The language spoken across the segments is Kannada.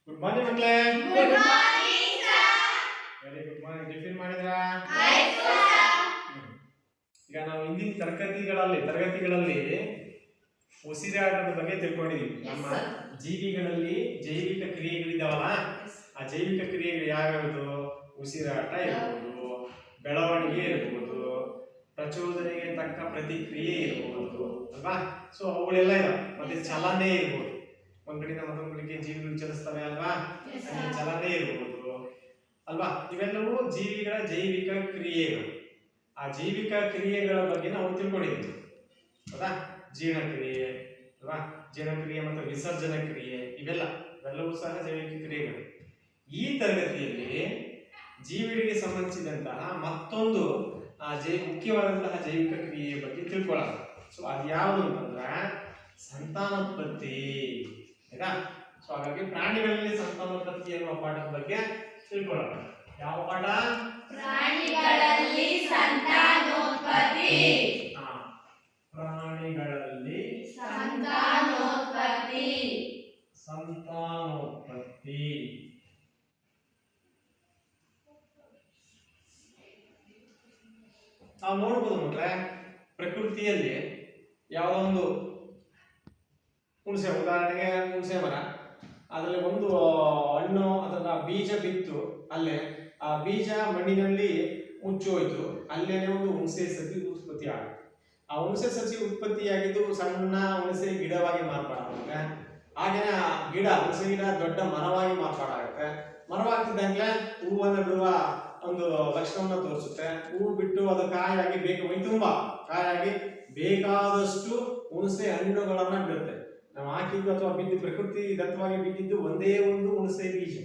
ಗುಡ್ ಮಾರ್ನಿಂಗ್ ಮಕ್ಕಳೇ. Good morning sir. Very good morning. Tiffin ಮಾಡಿದ್ರಾ? ಆಯ್ತು ಸರ್. ಈಗ ನಾವು ಹಿಂದಿನ ತರಗತಿಗಳಲ್ಲಿ ಉಸಿರಾಟದ ಬಗ್ಗೆ ತಿಳ್ಕೊಂಡಿದ್ದೀವಿ. ನಮ್ಮ ಜೀವಿಗಳಲ್ಲಿ ಜೈವಿಕ ಕ್ರಿಯೆಗಳಿದಾವಲ್ಲ, ಆ ಜೈವಿಕ ಕ್ರಿಯೆಗಳು ಯಾವ್ಯಾವುದು? ಉಸಿರಾಟ ಇರ್ಬೋದು, ಬೆಳವಣಿಗೆ ಇರ್ಬೋದು, ಪ್ರಚೋದನೆಗೆ ತಕ್ಕ ಪ್ರತಿಕ್ರಿಯೆ ಇರ್ಬೋದು ಅಲ್ವಾ? ಸೊ ಅವುಗಳೆಲ್ಲ ಇದಾವೆ. ಮತ್ತೆ ಚಲನೆ ಇರ್ಬೋದು, ಒಂದ್ ಕಡೆಯಿಂದ ಮತ್ತೊಂದ್ ಕಡೆಗೆ ಜೀವಿಗಳು ಚಲಿಸ್ತವೆ ಅಲ್ವಾ? ಚಲನೆ ಇರ್ಬೋದು ಅಲ್ವಾ? ಇವೆಲ್ಲವೂ ಜೀವಿಗಳ ಜೈವಿಕ ಕ್ರಿಯೆಗಳು. ಆ ಜೈವಿಕ ಕ್ರಿಯೆಗಳ ಬಗ್ಗೆ ನಾವು ತಿಳ್ಕೊಂಡಿದ್ದೀವಿ ಹೌದಾ? ಜೀರ್ಣಕ್ರಿಯೆ ಅಲ್ವಾ? ಜೀರ್ಣಕ್ರಿಯೆ ಮತ್ತು ವಿಸರ್ಜನ ಕ್ರಿಯೆ ಇವೆಲ್ಲವೂ ಸಹ ಜೈವಿಕ ಕ್ರಿಯೆಗಳು. ಈ ತರಗತಿಯಲ್ಲಿ ಜೀವಿಗಳಿಗೆ ಸಂಬಂಧಿಸಿದಂತಹ ಮತ್ತೊಂದು ಮುಖ್ಯವಾದಂತಹ ಜೈವಿಕ ಕ್ರಿಯೆಯ ಬಗ್ಗೆ ತಿಳ್ಕೊಳ್ಳೋಣ. ಸೊ ಅದು ಯಾವುದು ಅಂತಂದ್ರೆ ಸಂತಾನೋತ್ಪತ್ತಿ. ಆಯ್ತಾ? ಸೊ ಹಾಗಾಗಿ ಪ್ರಾಣಿಗಳಲ್ಲಿ ಸಂತಾನೋತ್ಪತ್ತಿ ಎನ್ನುವ ಪಾಠದ ಬಗ್ಗೆ ತಿಳ್ಕೊಳ್ಳೋಣ. ಯಾವ ಪಾಠ? ಪ್ರಾಣಿಗಳಲ್ಲಿ ಸಂತಾನೋತ್ಪತ್ತಿ. ಪ್ರಾಣಿಗಳಲ್ಲಿ ಸಂತಾನೋತ್ಪತ್ತಿ. ನಾವು ನೋಡ್ಬೋದು ಮಕ್ಕಳೇ, ಪ್ರಕೃತಿಯಲ್ಲಿ ಯಾವುದೋ ಒಂದು ಹುಣಸೆ, ಉದಾಹರಣೆಗೆ ಹುಣಸೆ ಮರ, ಅದರಲ್ಲಿ ಒಂದು ಹಣ್ಣು ಅದನ್ನ ಬೀಜ ಬಿತ್ತು, ಅಲ್ಲೇ ಆ ಬೀಜ ಮಣ್ಣಿನಲ್ಲಿ ಮುಚ್ಚೋಯ್ತು, ಅಲ್ಲೇನೆ ಒಂದು ಹುಣಸೆ ಸಸಿ ಉತ್ಪತ್ತಿ ಆಗುತ್ತೆ. ಆ ಹುಣಸೆ ಸಸಿ ಉತ್ಪತ್ತಿಯಾಗಿದ್ದು ಸಣ್ಣ ಹುಣಸೆ ಗಿಡವಾಗಿ ಮಾರ್ಪಾಡಾಗುತ್ತೆ. ಹಾಗೇನೆ ಆ ಹುಣಸೆ ಗಿಡ ದೊಡ್ಡ ಮರವಾಗಿ ಮಾರ್ಪಾಡಾಗುತ್ತೆ. ಮರವಾಗ್ತಿದ್ದಂಗೆ ಹೂವನ್ನು ಬಿಡುವ ಒಂದು ಲಕ್ಷಣವನ್ನು ತೋರಿಸುತ್ತೆ. ಹೂವು ಬಿಟ್ಟು ಅದು ಕಾಯಾಗಿ ಮೈತುಂಬ ಕಾಯಾಗಿ ಬೇಕಾದಷ್ಟು ಹುಣಸೆ ಹಣ್ಣುಗಳನ್ನ ಬಿಡುತ್ತೆ. ನಾವು ಹಾಕಿದ್ದು ಅಥವಾ ಪ್ರಕೃತಿ ದತ್ತವಾಗಿ ಬಿದ್ದಿದ್ದು ಒಂದೇ ಒಂದು ಹುಣಸೆ ಬೀಜ.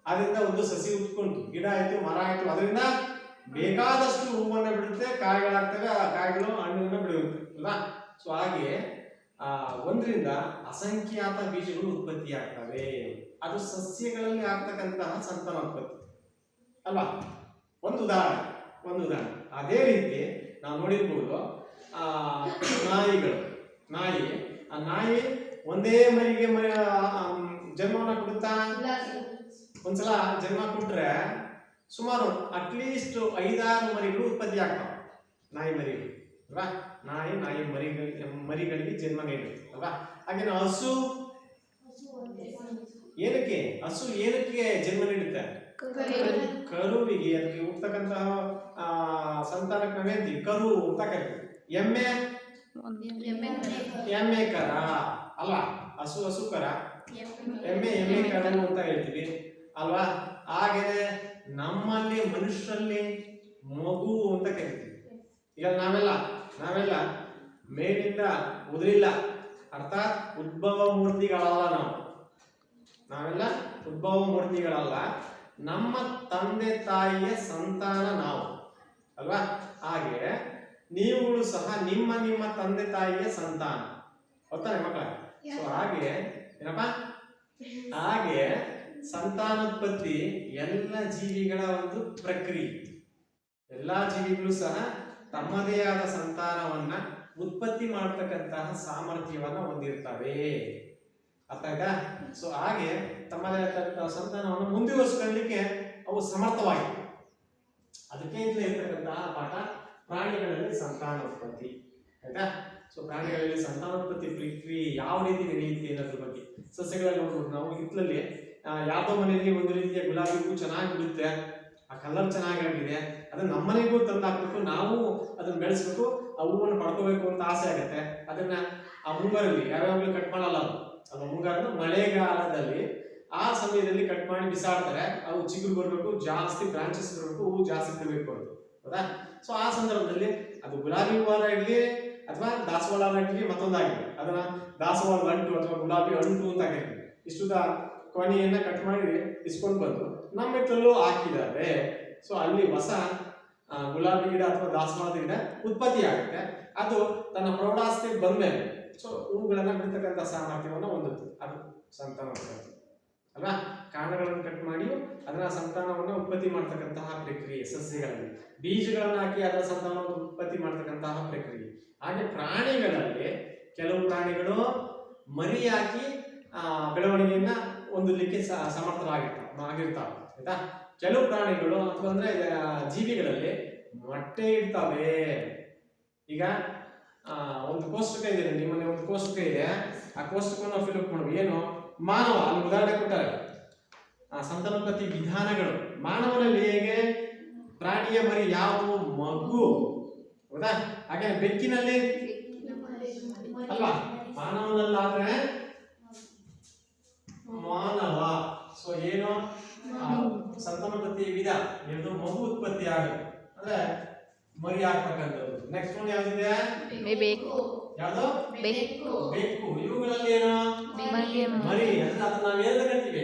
ಅದರಿಂದ ಒಂದು ಸಸಿ ಉತ್ಕೊಂಡು ಗಿಡ ಆಯ್ತು, ಮರ ಆಯ್ತು, ಅದರಿಂದ ಬೇಕಾದಷ್ಟು ಹೂವನ್ನ ಬಿಡುತ್ತೆ, ಕಾಯಿಗಳಾಗ್ತವೆ, ಆ ಕಾಯಿಗಳು ಹಣ್ಣನ್ನು ಬಿಡುತ್ತೆ ಅಲ್ವಾ? ಸೊ ಹಾಗೆ ಒಂದರಿಂದ ಅಸಂಖ್ಯಾತ ಬೀಜಗಳು ಉತ್ಪತ್ತಿ ಆಗ್ತವೆ. ಅದು ಸಸ್ಯಗಳಲ್ಲಿ ಆಗ್ತಕ್ಕಂತಹ ಸಂತಾನೋತ್ಪತ್ತಿ ಅಲ್ವಾ? ಒಂದು ಉದಾಹರಣೆ. ಅದೇ ರೀತಿ ನಾವು ನೋಡಿರ್ಬೋದು ನಾಯಿ ಒಂದೇ ಮರಿಗೆ ಜನ್ಮವನ್ನು ಕೊಡುತ್ತಾ? ಒಂದ್ಸಲ ಜನ್ಮ ಕೊಟ್ರೆ ಸುಮಾರು ಅಟ್ಲೀಸ್ಟ್ 5-6 ಮರಿಗಳು ಉತ್ಪತ್ತಿ ಆಗ್ತಾವ. ನಾಯಿ ಮರಿಗಳು ಅಲ್ವಾ? ನಾಯಿ ಮರಿಗಳಿಗೆ ಜನ್ಮ ನೀಡುತ್ತೆ ಅಲ್ವಾ? ಹಾಗೆ ಹಸು ಏನಕ್ಕೆ ಜನ್ಮ ನೀಡುತ್ತೆ? ಕರುವಿಗೆ. ಅದಕ್ಕೆ ಹುಟ್ಟತಕ್ಕಂತಹ ಸಂತಾನಕ್ಕೆ ನಾವೇಂತೀವಿ? ಕರು ಅಂತ ಕರಿತೀವಿ. ಎಮ್ಮೆ ಕರ ಅಲ್ವಾ? ಹಸು ಕರ, ಎಮ್ಮೆ ಕರು ಅಂತ ಹೇಳ್ತೀವಿ ಅಲ್ವಾ? ಹಾಗೇನೆ ನಮ್ಮಲ್ಲಿ ಮನುಷ್ಯರಲ್ಲಿ ಮಗು ಅಂತ ಕರಿತೀವಿ. ಈಗ ನಾವೆಲ್ಲ ಮೇಲಿಂದ ಉದುರಿಲ್ಲ, ಅರ್ಥಾತ್ ಉದ್ಭವ ಮೂರ್ತಿಗಳಲ್ಲ. ನಾವೆಲ್ಲ ಉದ್ಭವ ಮೂರ್ತಿಗಳಲ್ಲ, ನಮ್ಮ ತಂದೆ ತಾಯಿಯ ಸಂತಾನ ನಾವು ಅಲ್ವಾ? ಹಾಗೆ ನೀವುಗಳು ಸಹ ನಿಮ್ಮ ತಂದೆ ತಾಯಿಯ ಸಂತಾನ, ಗೊತ್ತಾನೆ ಮಕ್ಕಳ? ಸೊ ಹಾಗೆ ಏನಪ್ಪಾ, ಹಾಗೆ ಸಂತಾನೋತ್ಪತ್ತಿ ಎಲ್ಲ ಜೀವಿಗಳ ಒಂದು ಪ್ರಕ್ರಿಯೆ. ಎಲ್ಲಾ ಜೀವಿಗಳು ಸಹ ತಮ್ಮದೇ ಆದ ಸಂತಾನವನ್ನ ಉತ್ಪತ್ತಿ ಮಾಡತಕ್ಕಂತಹ ಸಾಮರ್ಥ್ಯವನ್ನ ಹೊಂದಿರ್ತವೆ. ಅರ್ಥ ಆಯ್ತಾ? ಸೊ ಹಾಗೆ ತಮ್ಮದೇ ಆದ ಸಂತಾನವನ್ನು ಮುಂದುವರಿಸಿಕೊಳ್ಳಲಿಕ್ಕೆ ಅವು ಸಮರ್ಥವಾಗಿವೆ. ಅದಕ್ಕೆ ಇರ್ತಕ್ಕಂತಹ ಪಾಠ ಪ್ರಾಣಿಗಳಲ್ಲಿ ಸಂತಾನೋತ್ಪತ್ತಿ. ಆಯ್ತಾ? ಸೊ ಪ್ರಾಣಿಗಳಲ್ಲಿ ಸಂತಾನೋತ್ಪತ್ತಿ ಪ್ರಕ್ರಿಯೆ ಯಾವ ರೀತಿ ನಡೆಯುತ್ತೆ ಅನ್ನೋದ್ರ ಬಗ್ಗೆ. ಸಸ್ಯಗಳಲ್ಲಿ ನೋಡ್ಬೋದು ನಾವು, ಹಿತ್ತಲಲ್ಲಿ ಯಾವ್ದೋ ಮನೆಯಲ್ಲಿ ಒಂದು ರೀತಿಯ ಗುಲಾಬಿ ಹೂ ಚೆನ್ನಾಗಿ ಬಿಡುತ್ತೆ, ಆ ಕಲರ್ ಚೆನ್ನಾಗಿದೆ, ಅದನ್ನ ನಮ್ಮನೆಗೂ ತಂದು ಹಾಕ್ಬೇಕು, ನಾವು ಅದನ್ನ ಬೆಳೆಸ್ಬೇಕು, ಆ ಹೂವನ್ನು ಪಡ್ಕೋಬೇಕು ಅಂತ ಆಸೆ ಆಗುತ್ತೆ. ಅದನ್ನ ಆ ಮುಂಗಾರಲ್ಲಿ ಯಾವ್ಯಾವಾಗಲೂ ಕಟ್ ಮಾಡಲ್ಲ. ಅದು ಮುಂಗಾರು ಮಳೆಗಾಲದಲ್ಲಿ ಆ ಸಮಯದಲ್ಲಿ ಕಟ್ ಮಾಡಿ ಬಿಸಾಡ್ತಾರೆ. ಅವು ಚಿಗುರು ಬರಬೇಕು, ಜಾಸ್ತಿ ಬ್ರಾಂಚಸ್ ಬರಬೇಕು, ಹೂ ಜಾಸ್ತಿ ಬಿಡಬೇಕು ಅಂತ, ಹೌದಾ? ಸೊ ಆ ಸಂದರ್ಭದಲ್ಲಿ ಅದು ಗುಲಾಬಿ ಹೂವಾರ ಇರಲಿ ಅಥವಾ ದಾಸವಾಳ ಇರಲಿ ಮತ್ತೊಂದಾಗಿದೆ, ಅದನ್ನ ದಾಸವಾಳ ಅಂಟು ಅಥವಾ ಗುಲಾಬಿ ಅಂಟು ಅಂತ ಕರೀತೀವಿ. ಇಷ್ಟುದ ಕೊನೆಯನ್ನ ಕಟ್ ಮಾಡಿ ಇಸ್ಕೊಂಡು ಬಂದು ನಮ್ಮ ಹಿತ್ತಲಲ್ಲೂ ಹಾಕಿದ್ದಾರೆ. ಸೊ ಅಲ್ಲಿ ಹೊಸ ಗುಲಾಬಿ ಗಿಡ ಅಥವಾ ದಾಸವಾಳದ ಗಿಡ ಉತ್ಪತ್ತಿ ಆಗುತ್ತೆ. ಅದು ತನ್ನ ಪ್ರೌಢಾವಸ್ಥೆಗೆ ಬಂದ್ಮೇಲೆ ಸೊ ಹೂಗಳನ್ನ ಬಿಡ್ತಕ್ಕಂಥ ಸಾಮರ್ಥ್ಯವನ್ನು ಹೊಂದುತ್ತೆ. ಅದು ಸಂತಾನೋತ್ಪತ್ತಿ ಅಲ್ವಾ? ಕಾಂಡಗಳನ್ನು ಕಟ್ ಮಾಡಿ ಅದರ ಸಂತಾನವನ್ನು ಉತ್ಪತ್ತಿ ಮಾಡ್ತಕ್ಕಂತಹ ಪ್ರಕ್ರಿಯೆ ಸಸ್ಯಗಳಲ್ಲಿ. ಬೀಜಗಳನ್ನು ಹಾಕಿ ಅದರ ಸಂತಾನವನ್ನು ಉತ್ಪತ್ತಿ ಮಾಡ್ತಕ್ಕಂತಹ ಪ್ರಕ್ರಿಯೆ. ಹಾಗೆ ಪ್ರಾಣಿಗಳಲ್ಲಿ ಕೆಲವು ಪ್ರಾಣಿಗಳು ಮರಿ ಹಾಕಿ ಬೆಳವಣಿಗೆಯನ್ನ ಹೊಂದಲಿಕ್ಕೆ ಆಗಿರ್ತಾವೆ ಆಯ್ತಾ. ಕೆಲವು ಪ್ರಾಣಿಗಳು ಅಥವಾ ಅಂದ್ರೆ ಜೀವಿಗಳಲ್ಲಿ ಮೊಟ್ಟೆ ಇಡ್ತವೆ. ಈಗ ಒಂದು ಕೋಷ್ಟಕ ಇದೆ, ನಿಮ್ಮನೆ ಒಂದು ಕೋಷ್ಟಕ ಇದೆ, ಆ ಕೋಷ್ಟಕವನ್ನು ಫಿಲ್ಅಪ್ ಮಾಡುವ ಏನು ಮಾನವ ಅಲ್ಲಿ ಉದಾಹರಣೆ ಕೊಟ್ಟಾರೆ ಸಂತಾನೋತ್ಪತ್ತಿ ವಿಧಾನಗಳು. ಮಾನವನಲ್ಲಿ ಹೇಗೆ ಪ್ರಾಣಿಯ ಮರಿ ಯಾವುದು ಮಗು, ಹೌದಾ? ಹಾಗೆ ಬೆಕ್ಕಿನಲ್ಲಿ ಅಲ್ವಾ, ಮಾನವನಲ್ಲಾದ್ರೆ ಮಾನವ. ಸೊ ಏನು ಸಂತಾನೋತ್ಪತ್ತಿ ವಿಧ ಏನು ಮಗು ಉತ್ಪತ್ತಿ ಆಗುತ್ತೆ ಅಂದ್ರೆ ಮರಿ ಆಗ್ತಕ್ಕಂಥದ್ದು. ನೆಕ್ಸ್ಟ್ ಒಂದು ಯಾವ್ದಿದೆ, ಯಾವ್ದು ಬೆಕ್ಕು. ಇವುಗಳಲ್ಲಿ ಏನು ಮರಿ ಅಂದ್ರೆ ಅದನ್ನ ನಾವು ಏನ್ ಕರಿತೀವಿ,